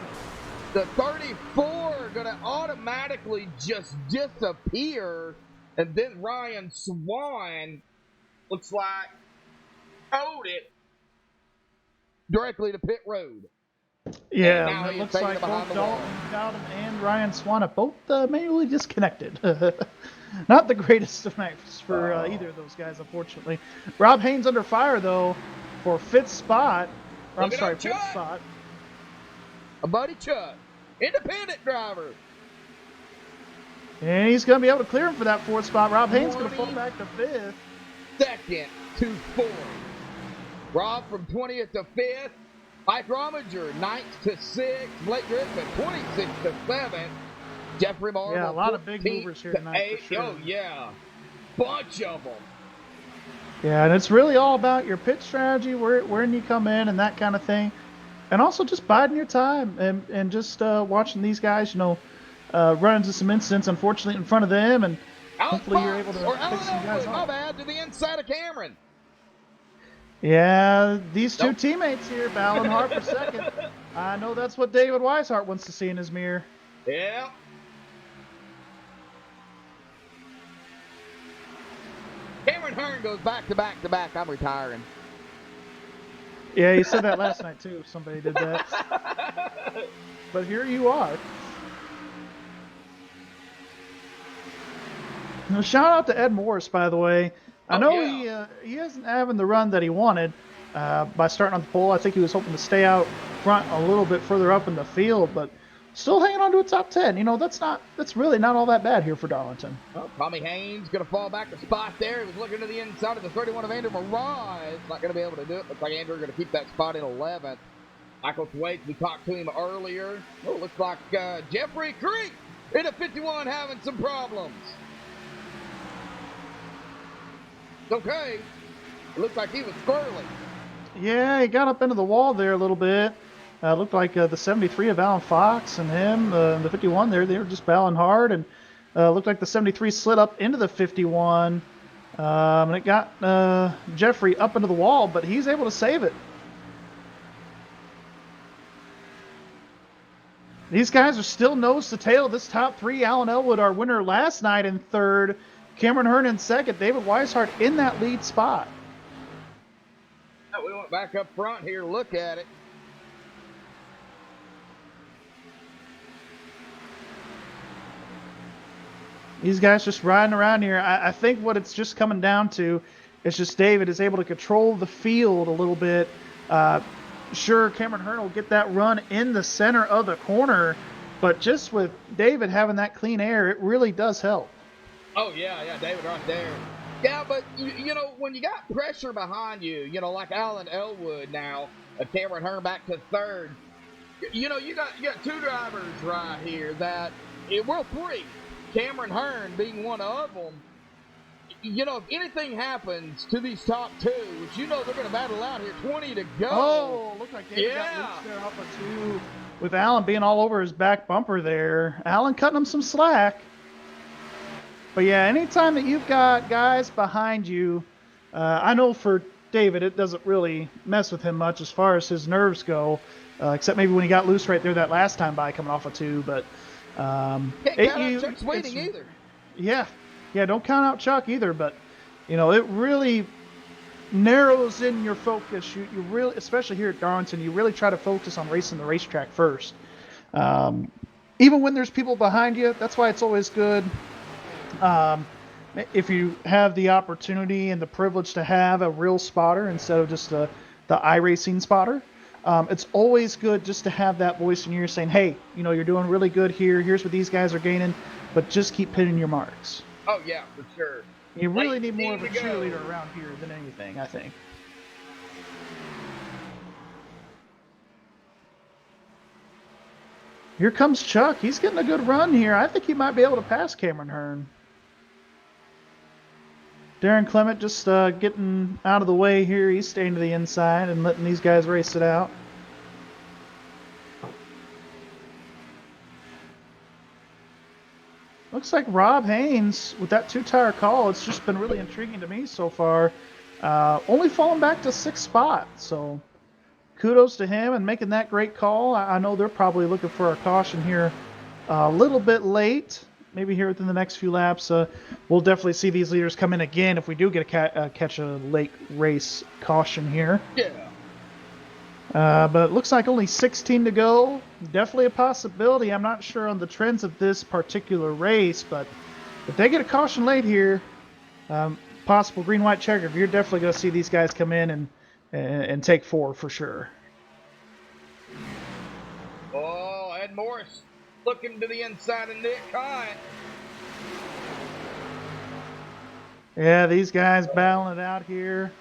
The 34 going to automatically just disappear. And then Ryan Swan looks like owed it directly to pit road. Yeah, it looks like both Dalton and Ryan Swan have both manually disconnected. Not the greatest of nights for either of those guys, unfortunately. Rob Haynes under fire, though, for 5th spot. Or, I'm sorry, 4th spot. A buddy Chuck, independent driver. And he's going to be able to clear him for that 4th spot. Rob Haynes going to fall back to 5th. Second to 4th. Rob from 20th to 5th. Mike Rominger, 9th to 6th. Blake Griffin, 26th to 7th. Jeffrey Marble, yeah, a lot of big movers here tonight. For sure. Oh, yeah. Bunch of them. Yeah, and it's really all about your pit strategy, when you come in and that kind of thing. And also just biding your time and just watching these guys, run into some incidents, unfortunately, in front of them. And hopefully you're able to pick some guys off. My bad, to the inside of Cameron. Yeah, these two teammates here battling hard for second. I know that's what David Weishart wants to see in his mirror. Yeah. Cameron Hearn goes back to back to back. I'm retiring. Yeah, he said that last night too. Somebody did that. But here you are. Now, shout out to Ed Morris, by the way. I know he isn't having the run that he wanted by starting on the pole. I think he was hoping to stay out front a little bit further up in the field, but still hanging on to a top 10. That's really not all that bad here for Darlington. Well, Tommy Haynes going to fall back a spot there. He was looking to the inside of the 31 of Andrew Mirage. Not going to be able to do it. Looks like Andrew going to keep that spot in 11th. Michael Thwaites, we talked to him earlier. Oh, looks like Jeffrey Creek in a 51 having some problems. Okay. It looks like he was squirreling. Yeah, he got up into the wall there a little bit. Looked like the 73 of Alan Fox and him, the 51 there, they were just battling hard. And looked like the 73 slid up into the 51. And it got Jeffrey up into the wall, but he's able to save it. These guys are still nose to tail. This top 3, Alan Elwood, our winner last night in 3rd. Cameron Hearn in 2nd. David Weishart in that lead spot. We went back up front here to look at it. These guys just riding around here. I think what it's just coming down to is just David is able to control the field a little bit. Sure, Cameron Hearn will get that run in the center of the corner, but just with David having that clean air, it really does help. Oh, yeah, David right there. Yeah, but, when you got pressure behind you, like Alan Elwood now, Cameron Hearn back to 3rd, you got 2 drivers right here that, well, 3, Cameron Hearn being one of them. If anything happens to these top 2, which they're going to battle out here, 20 to go. Oh, looked like David got loose there off of 2 with Alan being all over his back bumper there. Alan cutting him some slack. But yeah, anytime that you've got guys behind you, I know for David it doesn't really mess with him much as far as his nerves go, except maybe when he got loose right there that last time by coming off of 2. But can't count out Chuck's waiting either. Yeah, don't count out Chuck either. But it really narrows in your focus. You really, especially here at Darlington, you really try to focus on racing the racetrack first. Even when there's people behind you, that's why it's always good. If you have the opportunity and the privilege to have a real spotter instead of just the iRacing spotter, it's always good just to have that voice in your ear saying, hey, you're doing really good here. Here's what these guys are gaining, but just keep hitting your marks. Oh, yeah, for sure. You really need more of a cheerleader around here than anything, I think. Here comes Chuck. He's getting a good run here. I think he might be able to pass Cameron Hearn. Darren Clement just getting out of the way here. He's staying to the inside and letting these guys race it out. Looks like Rob Haynes, with that two-tire call, it's just been really intriguing to me so far. Only falling back to 6th spot, so kudos to him and making that great call. I know they're probably looking for a caution here a little bit late. Maybe here within the next few laps. We'll definitely see these leaders come in again if we do get catch a late race caution here. Yeah. But it looks like only 16 to go. Definitely a possibility. I'm not sure on the trends of this particular race, but if they get a caution late here, possible green-white-checkered, you're definitely going to see these guys come in and take 4 for sure. Oh, Ed Morris looking to the inside of Nick Hunt. Yeah, these guys battling it out here.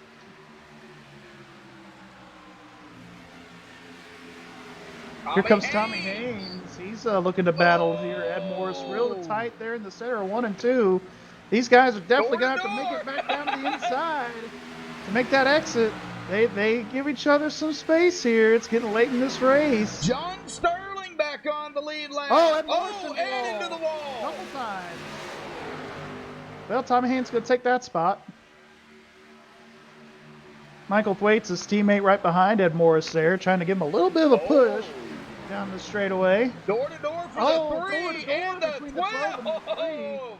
Here comes Tommy Haynes. He's looking to battle here. Ed Morris real tight there in the center, 1 and 2. These guys are definitely going to have to make it back down to the inside to make that exit. They give each other some space here. It's getting late in this race. John Sterling back on the lead lap. Oh, Ed Morris and into the wall. Couple times. Well, Tommy Haynes going to take that spot. Michael Thwaites, his teammate right behind Ed Morris there, trying to give him a little bit of a push down the straightaway. Door to door for the 3 and the 12.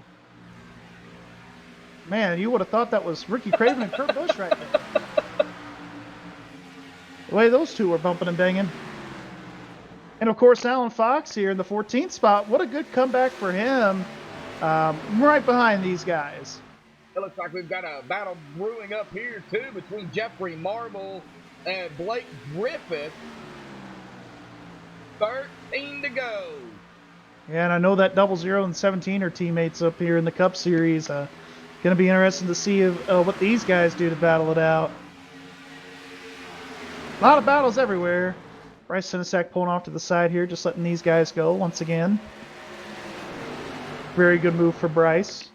Man, you would have thought that was Ricky Craven and Kurt Busch right there. The way those two were bumping and banging. And of course, Alan Fox here in the 14th spot. What a good comeback for him. Right behind these guys. It looks like we've got a battle brewing up here, too, between Jeffrey Marble and Blake Griffith. 13 to go. Yeah, and I know that 00 and 17 are teammates up here in the Cup Series. Going to be interesting to see what these guys do to battle it out. A lot of battles everywhere. Bryce Sinesak pulling off to the side here, just letting these guys go once again. Very good move for Bryce.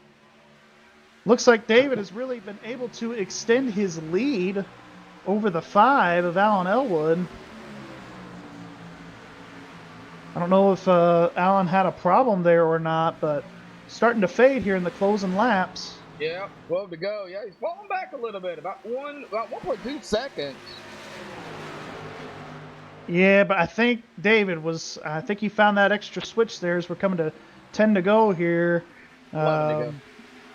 Looks like David has really been able to extend his lead over the 5 of Alan Elwood. I don't know if Alan had a problem there or not, but starting to fade here in the closing laps. Yeah, 12 to go. Yeah, he's falling back a little bit, about 1.2 seconds. Yeah, but I think David I think he found that extra switch there as we're coming to 10 to go here. 11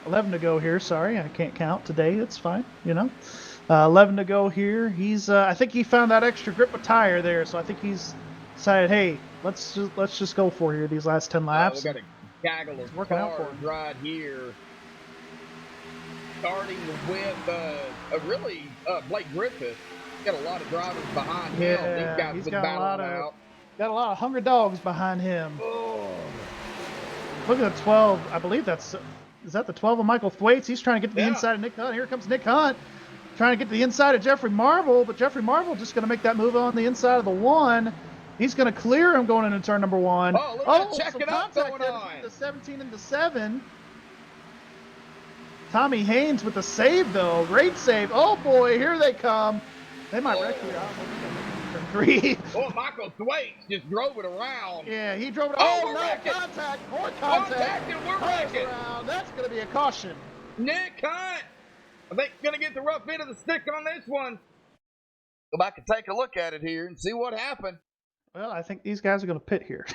to go here, sorry. I can't count today. It's fine, 11 to go here. I think he found that extra grip of tire there, so I think he's decided, hey, let's just go for here these last 10 laps. We got a gaggle of cars right here. Starting with Blake Griffith. Got a lot of drivers behind him. Yeah, he's got a lot of hungry dogs behind him. Oh. Look at the 12. I believe is that the 12 of Michael Thwaites? He's trying to get to the inside of Nick Hunt. Here comes Nick Hunt trying to get to the inside of Jeffrey Marble, but Jeffrey Marble just going to make that move on the inside of the 1. He's going to clear him going into turn number 1. Oh, look at that checking up going on. Between the 17 and the 7. Tommy Haynes with the save, though. Great save. Oh, boy, here they come. They might wreck you out. Turn 3. Oh, Michael Thwaites just drove it around. Yeah, he drove it. Oh, no, wrecking. contact. More contact. And we're wrecking. That's going to be a caution. Nick Hunt, I think, going to get the rough end of the stick on this one. Go back and take a look at it here and see what happened. Well, I think these guys are going to pit here.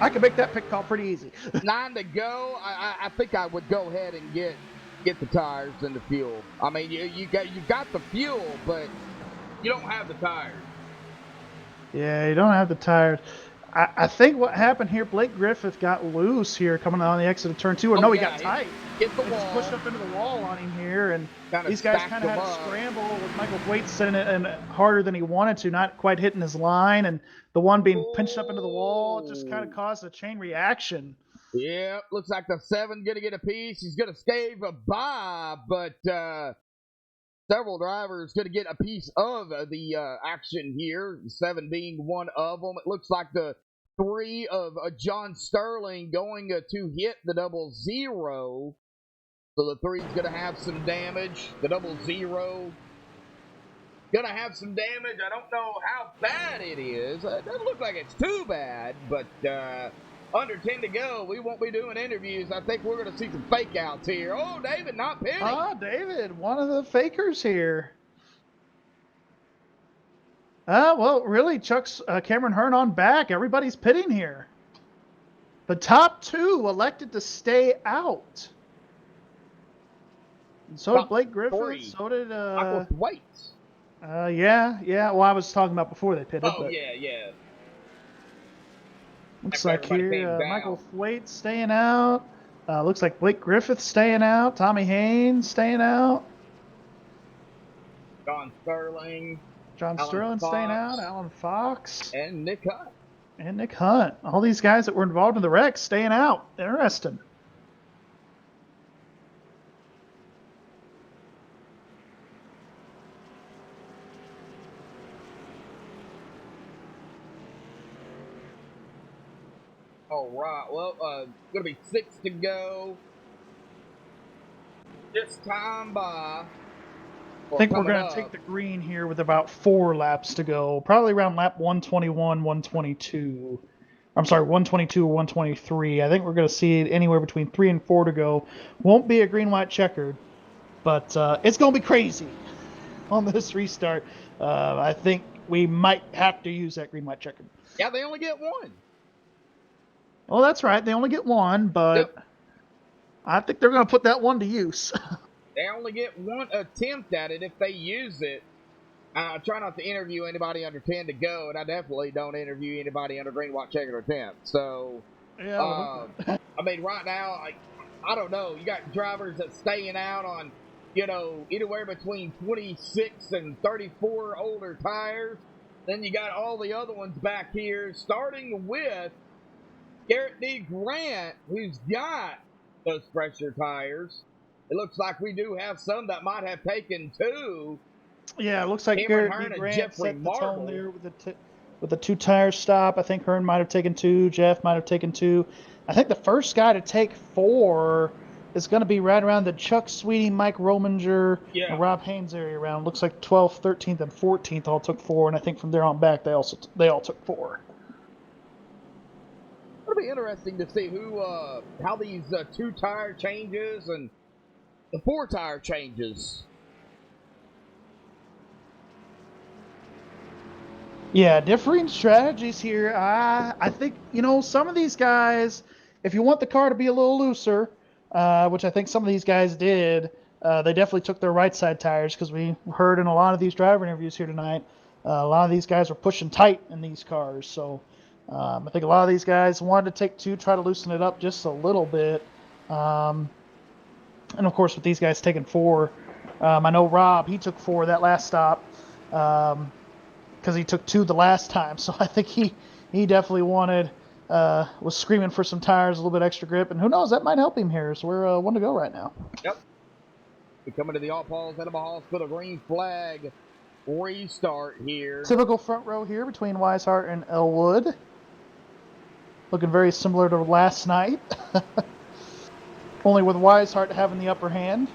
I can make that pit call pretty easy. 9 to go. I think I would go ahead and get the tires and the fuel. I mean, you've got the fuel, but you don't have the tires. Yeah, you don't have the tires. I think what happened here, Blake Griffith got loose here coming on the exit of turn 2. Or no, he got tight. Hit the They just pushed wall. up into the wall on him here, and Kinda these guys stacked kind of had them to up. scramble with Michael Thwaites sending it in harder than he wanted to, not quite hitting his line, and the one being pinched up into the wall just kind of caused a chain reaction. Yeah, looks like the 7 going to get a piece. He's going to stave by, but several drivers going to get a piece of the action here, 7 being one of them. It looks like the 3 of John Sterling going to hit the 00. So the 3's going to have some damage. The 00 going to have some damage. I don't know how bad it is. It doesn't look like it's too bad, but under 10 to go, we won't be doing interviews. I think we're going to see some fake outs here. Oh, David, not pitting. Ah, David, one of the fakers here. Well, really, Chuck's Cameron Hearn on back. Everybody's pitting here. The top 2 elected to stay out. And so did Blake Griffith. 3. So did Michael Thwaites. yeah. Well, I was talking about before they pitted. Oh, but yeah. looks like here Michael Thwaites staying out. Looks like Blake Griffith staying out. Tommy Haynes staying out. John Sterling. John Sterling staying out. Alan Fox. And Nick Hunt. All these guys that were involved in the wreck staying out. Interesting. All right. Well, going to be 6 to go. This time by. I think we're going to take the green here with about 4 laps to go. Probably around lap 121, 122. I'm sorry, 122 or 123. I think we're going to see it anywhere between 3 and 4 to go. Won't be a green-white-checkered, but it's going to be crazy on this restart. I think we might have to use that green-white-checkered. Yeah, they only get 1. Well, that's right. They only get 1, but yep. I think they're going to put that 1 to use. They only get 1 attempt at it if they use it. I try not to interview anybody under 10 to go, and I definitely don't interview anybody under green-white-checkered attempt. So, yeah, I mean, right now, I don't know. You got drivers that's staying out on, anywhere between 26 and 34 older tires. Then you got all the other ones back here, starting with Garrett D. Grant, who's got those fresher tires. It looks like we do have some that might have taken 2. Yeah, it looks like Garrett D. Grant set the tone there with the 2 tire stop. I think Hearn might have taken 2. Jeff might have taken 2. I think the first guy to take 4 is going to be right around the Chuck Sweetie, Mike Rominger, and Rob Haynes area around. Looks like 12th, 13th, and 14th all took 4, and I think from there on back they all took 4. It'll be interesting to see how these 2 tire changes and the 4 tire changes. Yeah, differing strategies here. I think, some of these guys, if you want the car to be a little looser, which I think some of these guys did, they definitely took their right side tires, because we heard in a lot of these driver interviews here tonight, a lot of these guys were pushing tight in these cars. So I think a lot of these guys wanted to take 2, try to loosen it up just a little bit. And of course, with these guys taking 4, I know Rob, he took 4 that last stop, because he took 2 the last time. So I think he definitely was screaming for some tires, a little bit extra grip, and who knows, that might help him here. So we're 1 to go right now. Yep. We're coming to the All Paul's Animal Hospital green flag restart here. Typical front row here between Weishart and Elwood. Looking very similar to last night. Only with Weishart having the upper hand.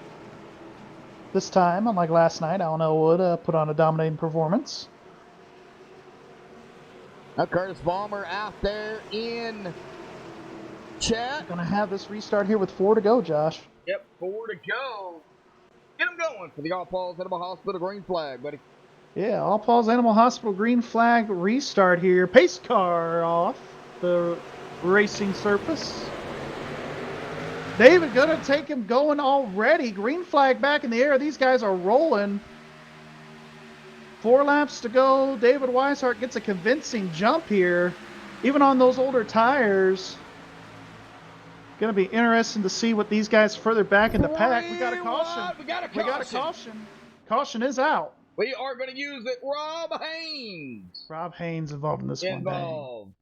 This time, unlike last night, Alan Elwood put on a dominating performance. Now Curtis Balmer out there in chat. Going to have this restart here with 4 to go, Josh. Yep, 4 to go. Get them going for the All Paul's Animal Hospital green flag, buddy. Yeah, All Paul's Animal Hospital green flag restart here. Pace car off the racing surface. David gonna take him going already. Green flag back in the air. These guys are rolling. 4 laps to go. David Weishart gets a convincing jump here. even on those older tires, going to be interesting to see what these guys further back in the pack. We got a caution. We got a caution. We got a caution. Caution is out. We are going to use it. Rob Haynes. Rob Haynes involved in this one. Involved.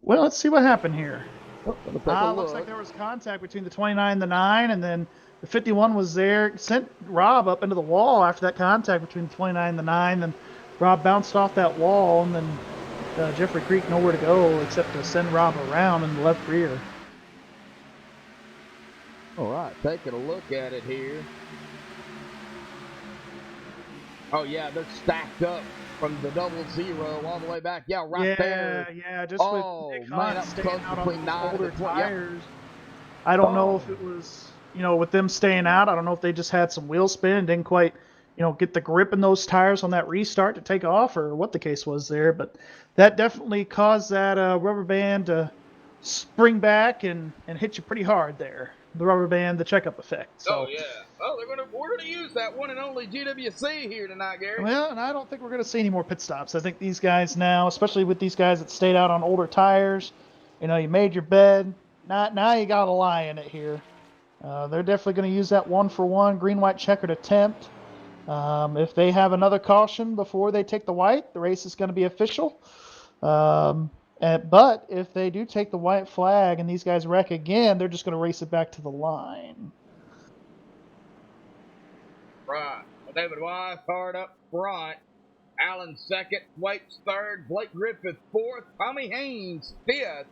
Well, let's see what happened here. Oh, looks like there was contact between the 29 and the 9, and then the 51 was there. Sent Rob up into the wall after that contact between the 29 and the 9. Then Rob bounced off that wall, and then Jeffrey Creek nowhere to go except to send Rob around in the left rear. All right, taking a look at it here. Oh, yeah, they're stacked up from the 00 all the way back. Yeah, right there. Yeah, just with Nick Hunt staying out on the older tires. I don't know if it was, with them staying out, I don't know if they just had some wheel spin and didn't quite, get the grip in those tires on that restart to take off or what the case was there. But that definitely caused that rubber band to spring back and hit you pretty hard there. The rubber band, the checkup effect. So. Oh, yeah. Oh, we're gonna use that one and only GWC here tonight, Gary. Well, and I don't think we're gonna see any more pit stops. I think these guys now, especially with these guys that stayed out on older tires, you made your bed. Now you got to lie in it here. They're definitely going to use that 1-for-1 green-white-checkered attempt. If they have another caution before they take the white, the race is going to be official. But if they do take the white flag and these guys wreck again, they're just going to race it back to the line. Right. David Weishart up front. Allen second. Waits third. Blake Griffith fourth. Tommy Haynes fifth.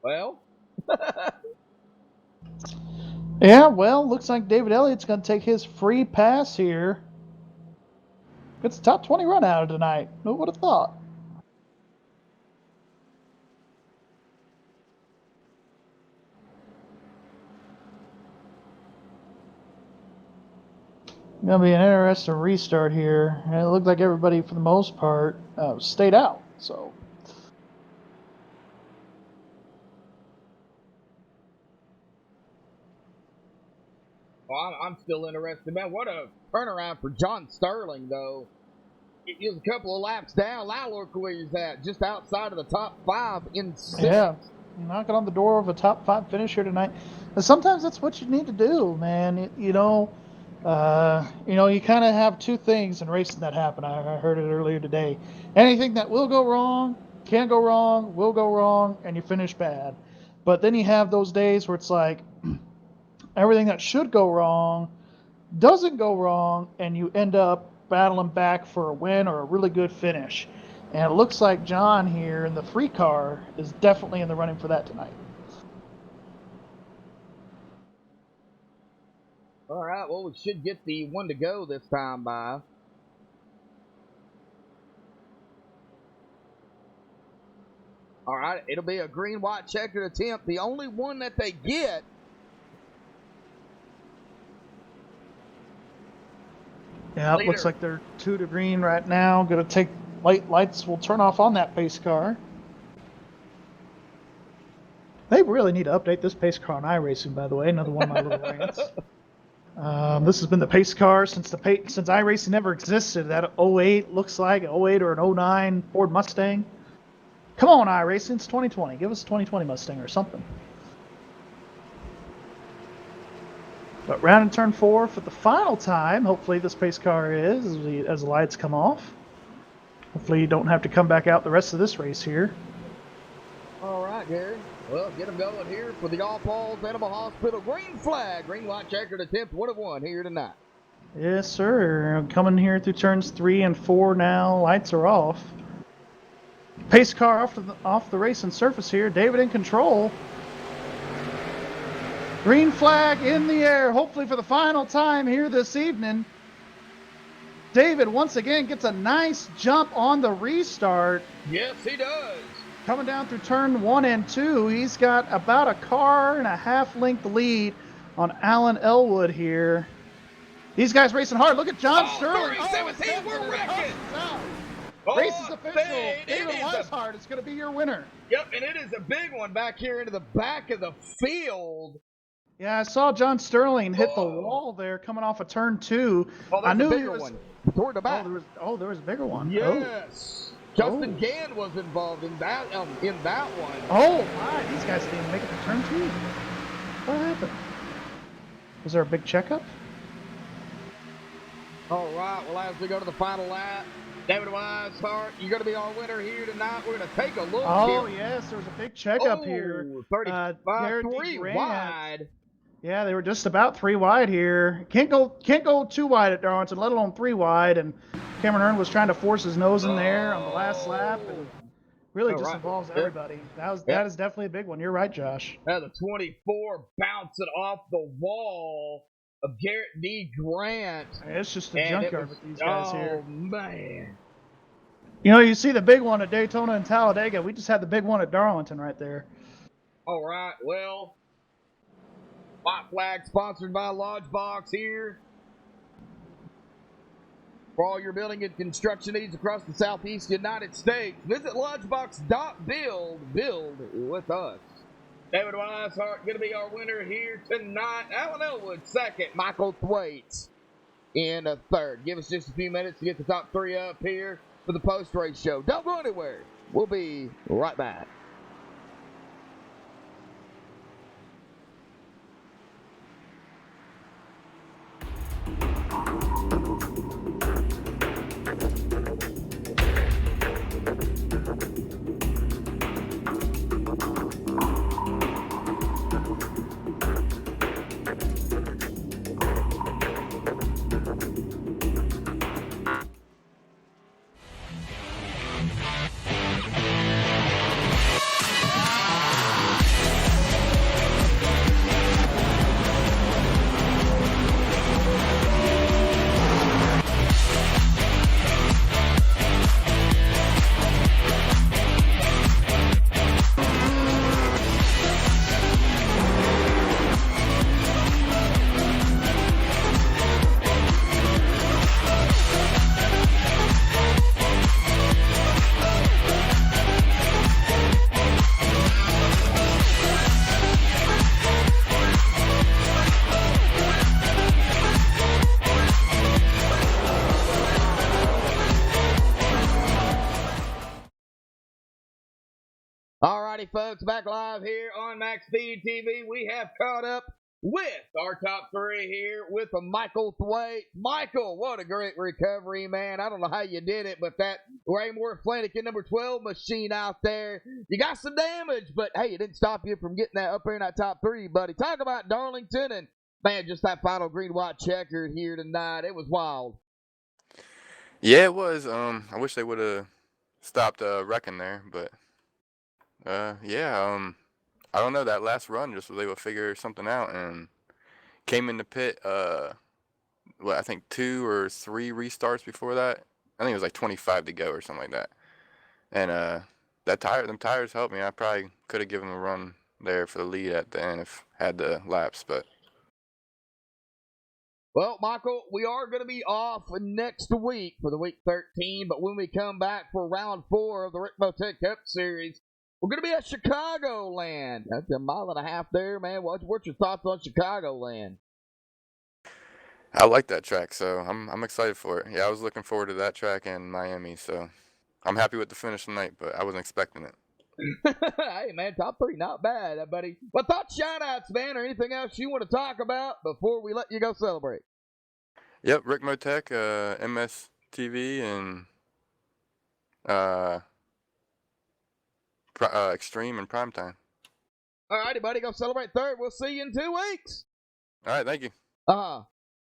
Well. Yeah, well, looks like David Elliott's going to take his free pass here. Gets a top 20 run out of tonight. Who would have thought? Going to be an interesting restart here. And it looked like everybody, for the most part, stayed out. So. Well, I'm still interested, man. What a turnaround for John Sterling, though. He was a couple of laps down. Now look where he's at, just outside of the top 5 in 6. Yeah, knocking on the door of a top 5 finish here tonight. And sometimes that's what you need to do, man. You kind of have two things in racing that happen. I heard it earlier today. Anything that will go wrong, can go wrong, will go wrong, and you finish bad. But then you have those days where it's like everything that should go wrong doesn't go wrong, and you end up battling back for a win or a really good finish. And it looks like John here in the free car is definitely in the running for that tonight. All right, well, we should get the one to go this time by. All right, it'll be a green-white-checkered attempt. The only one that they get. Yeah, it looks like they're 2 to green right now. Going to take lights will turn off on that pace car. They really need to update this pace car on iRacing, by the way. Another one of my little rants. This has been the pace car since iRacing never existed. That 08 looks like 08 or an 09 Ford Mustang. Come on, iRacing, it's 2020. Give us a 2020 Mustang or something. But round in turn 4 for the final time. Hopefully this pace car is as the lights come off. Hopefully you don't have to come back out the rest of this race here. All right, Gary. Well, get them going here for the All Falls Animal Hospital green flag. Green-white-checkered attempt 1-of-1 here tonight. Yes, sir. Coming here through turns 3 and 4 now. Lights are off. Pace car off the racing surface here. David in control. Green flag in the air, hopefully for the final time here this evening. David once again gets a nice jump on the restart. Yes, he does. Coming down through turn 1 and 2, he's got about a car and a half length lead on Alan Elwood here. These guys racing hard. Look at John Sterling. 30-17, we're wrecking. Race is official. Dang, David Weishart is going to be your winner. Yep, and it is a big one back here into the back of the field. Yeah, I saw John Sterling hit the wall there coming off of turn 2. Oh, I that's knew a he bigger was one. Toward the back. there was a bigger one. Yes. Justin Gann was involved in that one. Oh, my. These guys didn't even make it to turn 2. What happened? Was there a big checkup? All right, well, as we go to the final lap, David Weishart, you're going to be our winner here tonight. We're going to take a look Oh, here. yes, there was a big checkup here. 3 wide. Yeah, they were just about 3 wide here. Can't go 2 wide at Darlington, let alone 3 wide. And Cameron Hearn was trying to force his nose in there on the last lap, and really just involves everybody. That is definitely a big one. You're right, Josh. The 24 bouncing off the wall of Garrett D. Grant. It's just a junkyard with these guys here. Oh, man. You know, you see the big one at Daytona and Talladega. We just had the big one at Darlington right there. All right, well, white flag sponsored by Lodge Box here. For all your building and construction needs across the Southeast United States, visit lodgebox.build. Build with us. David Weishart going to be our winner here tonight. Alan Elwood second. Michael Thwaites in a third. Give us just a few minutes to get the top 3 up here for the post-race show. Don't go anywhere. We'll be right back. Alrighty, folks, back live here on MaxSpeedTV. We have caught up with our top 3 here with Michael Thwaites. Michael, what a great recovery, man. I don't know how you did it, but that Raymore Flanagan number 12 machine out there, you got some damage, but hey, it didn't stop you from getting that up there in that top 3, buddy. Talk about Darlington and, man, just that final green-white-checkered here tonight. It was wild. Yeah, it was. I wish they would have stopped wrecking there, but I don't know, that last run just was able to figure something out and came in the pit I think 2 or 3 restarts before that. I think it was like 25 to go or something like that. And them tires helped me. I probably could have given them a run there for the lead at the end if I had the laps, but well, Michael, we are going to be off next week for the week 13, but when we come back for round 4 of the Rick Motec Cup Series, we're going to be at Chicagoland. That's a mile and a half there, man. What's your thoughts on Chicagoland? I like that track, so I'm excited for it. Yeah, I was looking forward to that track and Miami, so I'm happy with the finish tonight, but I wasn't expecting it. Hey, man, top 3, not bad, buddy. But thoughts, shout-outs, man, or anything else you want to talk about before we let you go celebrate? Yep, Rick Motec, MSTV, and Extreme and Primetime. All righty, buddy, go celebrate third. We'll see you in 2 weeks. All right, thank you. All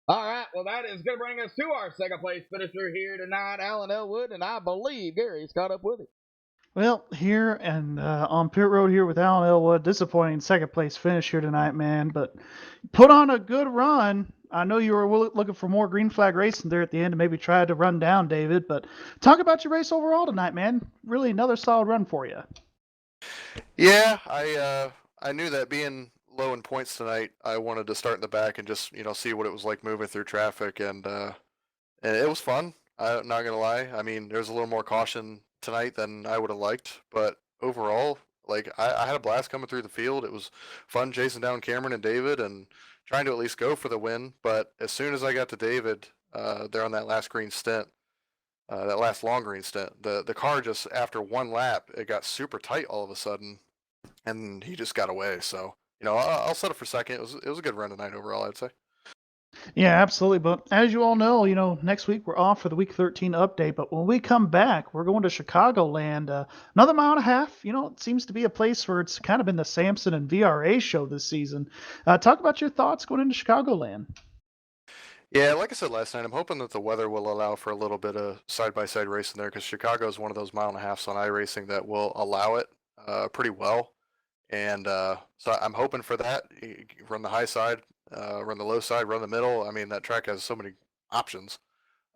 right, well, that is going to bring us to our second place finisher here tonight, Alan Elwood, and I believe Gary's caught up with him. Well, here and on pit road here with Alan Elwood, disappointing second place finish here tonight, man. But put on a good run. I know you were looking for more green flag racing there at the end and maybe tried to run down David. But talk about your race overall tonight, man. Really another solid run for you. Yeah, I knew that being low in points tonight, I wanted to start in the back and just see what it was like moving through traffic, and it was fun. I'm not gonna lie. I mean, there's a little more caution tonight than I would have liked, but overall, like I had a blast coming through the field. It was fun chasing down Cameron and David and trying to at least go for the win. But as soon as I got to David, there on that last green stint, that last long green stint, the car just after one lap, it got super tight all of a sudden, and he just got away. So I'll set it for second. It was a good run tonight overall, I'd say. Yeah, absolutely. But as you all know, next week we're off for the Week 13 update. But when we come back, we're going to Chicagoland. Another mile and a half. It seems to be a place where it's kind of been the Samson and VRA show this season. Talk about your thoughts going into Chicagoland. Yeah, like I said last night, I'm hoping that the weather will allow for a little bit of side-by-side racing there because Chicago is one of those mile and a halfs on iRacing that will allow it pretty well. And so I'm hoping for that. Run the high side, run the low side, run the middle. I mean, that track has so many options.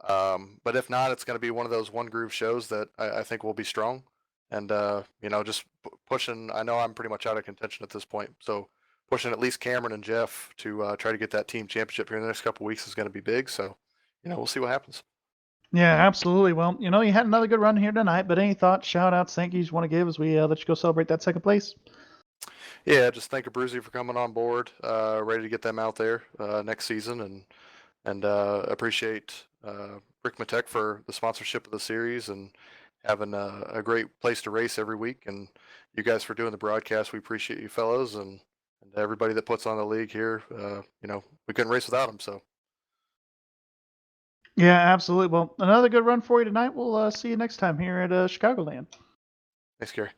But if not, it's going to be one of those one groove shows that I think will be strong. And, just pushing. I know I'm pretty much out of contention at this point. So pushing at least Cameron and Jeff to try to get that team championship here in the next couple of weeks is going to be big. So, we'll see what happens. Yeah, absolutely. Well, you had another good run here tonight. But any thoughts, shout outs, thank yous you want to give as we let you go celebrate that second place? Yeah, just thank Abruzzi for coming on board. Ready to get them out there next season, and appreciate Rick Matek for the sponsorship of the series and having a great place to race every week. And you guys for doing the broadcast. We appreciate you fellows and everybody that puts on the league here. We couldn't race without them. So Yeah, absolutely. Well, another good run for you tonight. We'll see you next time here at Chicagoland. thanks, Gary.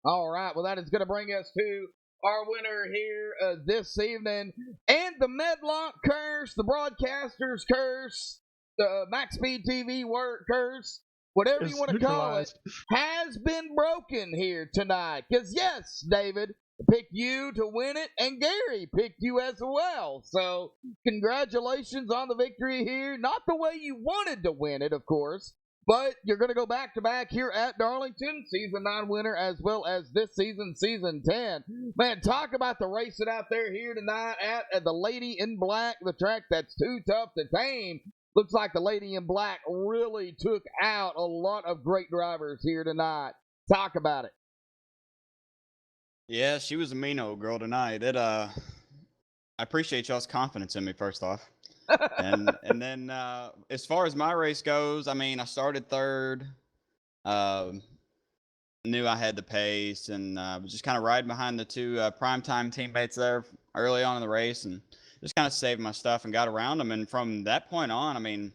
All right, well, that is going to bring us to our winner here this evening. And the Medlock curse, the broadcaster's curse, the MaxSpeedTV curse, whatever you want to call it, has been broken here tonight. Because, yes, David picked you to win it, and Gary picked you as well. So, congratulations on the victory here. Not the way you wanted to win it, of course. But you're going to go back-to-back here at Darlington, Season 9 winner, as well as this season, Season 10. Man, talk about the racing out there here tonight at the Lady in Black, the track that's too tough to tame. Looks like the Lady in Black really took out a lot of great drivers here tonight. Talk about it. Yeah, she was a mean old girl tonight. I appreciate y'all's confidence in me, first off. and then as far as my race goes, I mean, I started third. Knew I had the pace, and was just kind of riding behind the two primetime teammates there early on in the race, and just kind of saved my stuff and got around them. And from that point on, I mean,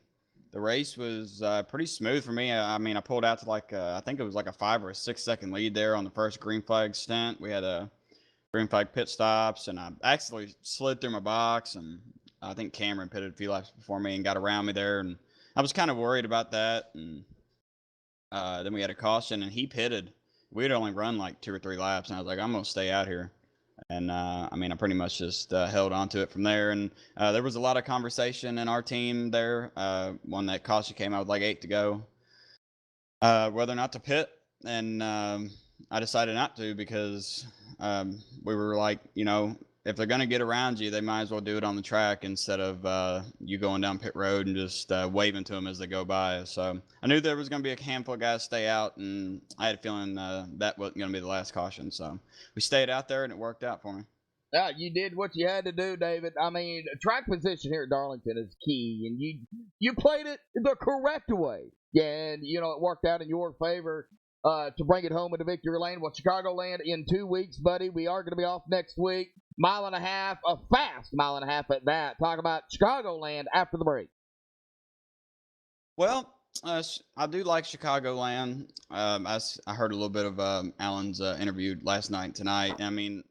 the race was pretty smooth for me. I mean, I pulled out to I think it was like a 5 or 6 second lead there on the first green flag stint. We had a green flag pit stops, and I actually slid through my box, and I think Cameron pitted a few laps before me and got around me there, and I was kind of worried about that. And then we had a caution, and he pitted. We'd only run like 2 or 3 laps, and I was like, I'm gonna stay out here. And I mean, I pretty much just held on to it from there. And there was a lot of conversation in our team there. When that caution came out with like 8 to go, whether or not to pit, and I decided not to because we were like, if they're going to get around you, they might as well do it on the track instead of you going down pit road and just waving to them as they go by. So I knew there was going to be a handful of guys stay out, and I had a feeling that wasn't going to be the last caution. So we stayed out there, and it worked out for me. Yeah, you did what you had to do, David. I mean, track position here at Darlington is key, and you played it the correct way. Yeah, and, it worked out in your favor. To bring it home into victory lane. Well, Chicagoland in 2 weeks, buddy. We are going to be off next week. Mile and a half, a fast mile and a half at that. Talk about Chicagoland after the break. Well, I do like Chicagoland. I heard a little bit of Alan's interview last night and tonight. I mean,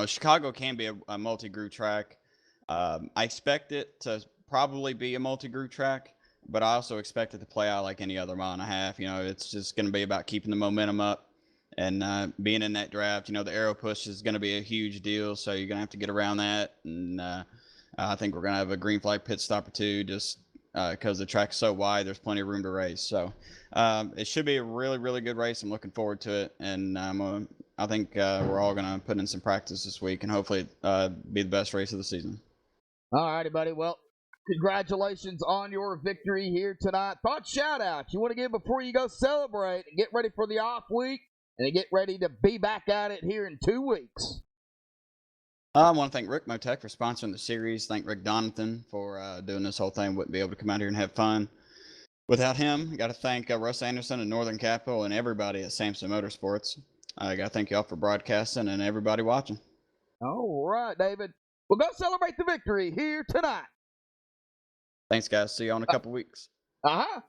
Chicago can be a multi-groove track. I expect it to probably be a multi-groove track. but I also expect it to play out like any other mile and a half. It's just going to be about keeping the momentum up and being in that draft. The aero push is going to be a huge deal, so you're going to have to get around that. And I think we're going to have a green flag pit stop or two just because the track's so wide, there's plenty of room to race. So it should be a really, really good race. I'm looking forward to it. And I think we're all going to put in some practice this week and hopefully be the best race of the season. All righty, buddy. Well, congratulations on your victory here tonight. Thought shout-outs you want to give before you go celebrate and get ready for the off week and get ready to be back at it here in 2 weeks. I want to thank Rick Motec for sponsoring the series. Thank Rick Donathan for doing this whole thing. Wouldn't be able to come out here and have fun without him. Got to thank Russ Anderson and Northern Capital and everybody at Samson Motorsports. I got to thank y'all for broadcasting and everybody watching. All right, David. We'll go celebrate the victory here tonight. Thanks, guys. See you in a couple weeks. Uh-huh.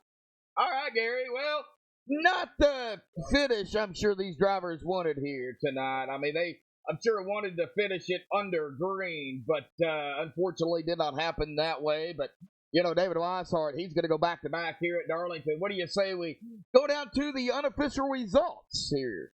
All right, Gary. Well, not the finish I'm sure these drivers wanted here tonight. I mean, I'm sure wanted to finish it under green, but unfortunately did not happen that way. But, David Weishart, he's going to go back-to-back here at Darlington. What do you say we go down to the unofficial results here?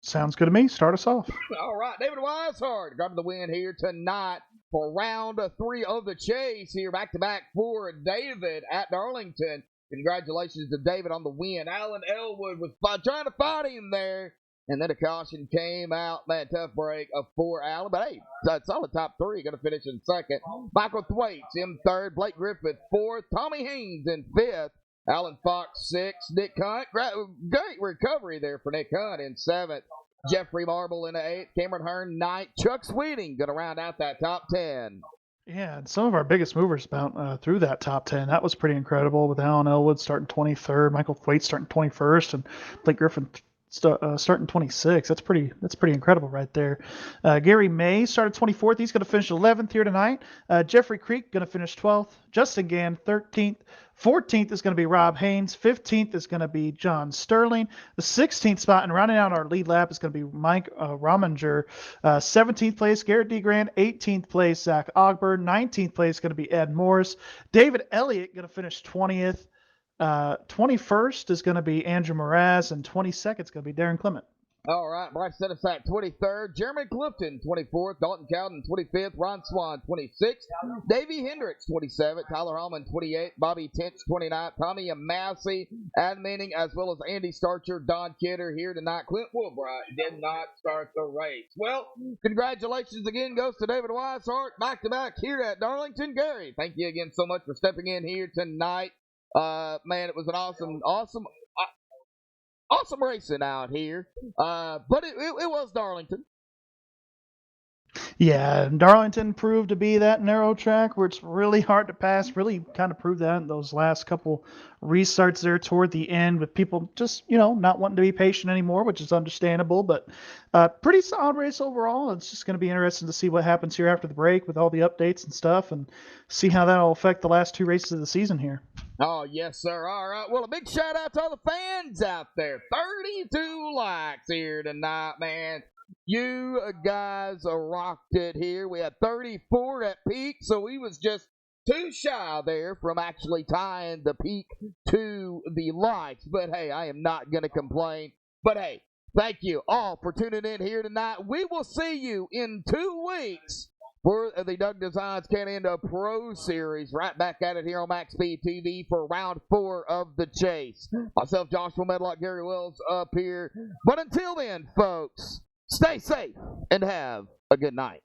Sounds good to me. Start us off. All right, David Weishart grabbing the win here tonight for round 3 of the chase here, back-to-back for David at Darlington. Congratulations to David on the win. Alan Elwood was trying to fight him there, and then a caution came out. Man, tough break for Alan, but hey, solid top 3. Going to finish in second. Michael Thwaites in third. Blake Griffith 4th. Tommy Haynes in 5th. Alan Fox 6th. Nick Hunt, great recovery there for Nick Hunt in 7th. Jeffrey Marble in the 8th. Cameron Hearn 9th. Chuck Sweeting going to round out that top 10. Yeah, and some of our biggest movers about through that top 10. That was pretty incredible with Alan Elwood starting 23rd, Michael Thwaites starting 21st, and Blake Griffin starting 26th. That's pretty incredible right there. Gary May started 24th. He's going to finish 11th here tonight. Jeffrey Creek going to finish 12th. Justin Gann 13th. 14th is going to be Rob Haynes. 15th is going to be John Sterling. The 16th spot and rounding out our lead lap is going to be Mike Rominger. 17th place, Garrett D. Grant. 18th place, Zach Ogburn. 19th place is going to be Ed Morris. David Elliott going to finish 20th. 21st is going to be Andrew Mraz, and 22nd is going to be Darren Clement. All right, Bryce Senesack 23rd, Jeremy Clifton 24th, Dalton Cowden 25th, Ron Swan 26th, Davey Hendricks 27th, Tyler Hallman 28th, Bobby Tench 29th, Tommy Amassey, Adam Manning, as well as Andy Starcher, Don Kidder here tonight. Clint Woolbright did not start the race. Well, congratulations again goes to David Weishart, back-to-back here at Darlington. Gary, thank you again so much for stepping in here tonight. Man, it was an awesome racing out here. But it was Darlington. Yeah, and Darlington proved to be that narrow track where it's really hard to pass. Really kind of proved that in those last couple restarts there toward the end with people just, not wanting to be patient anymore, which is understandable. But pretty solid race overall. It's just going to be interesting to see what happens here after the break with all the updates and stuff and see how that will affect the last 2 races of the season here. Oh, yes, sir. All right. Well, a big shout out to all the fans out there. 32 likes here tonight, man. You guys rocked it here. We had 34 at peak, so we was just too shy there from actually tying the peak to the likes. But, hey, I am not going to complain. But, hey, thank you all for tuning in here tonight. We will see you in 2 weeks for the Doug Designs Canada Pro Series. Right back at it here on MaxSpeedTV for round 4 of the chase. Myself, Joshua Medlock, Gary Wells up here. But until then, folks, stay safe and have a good night.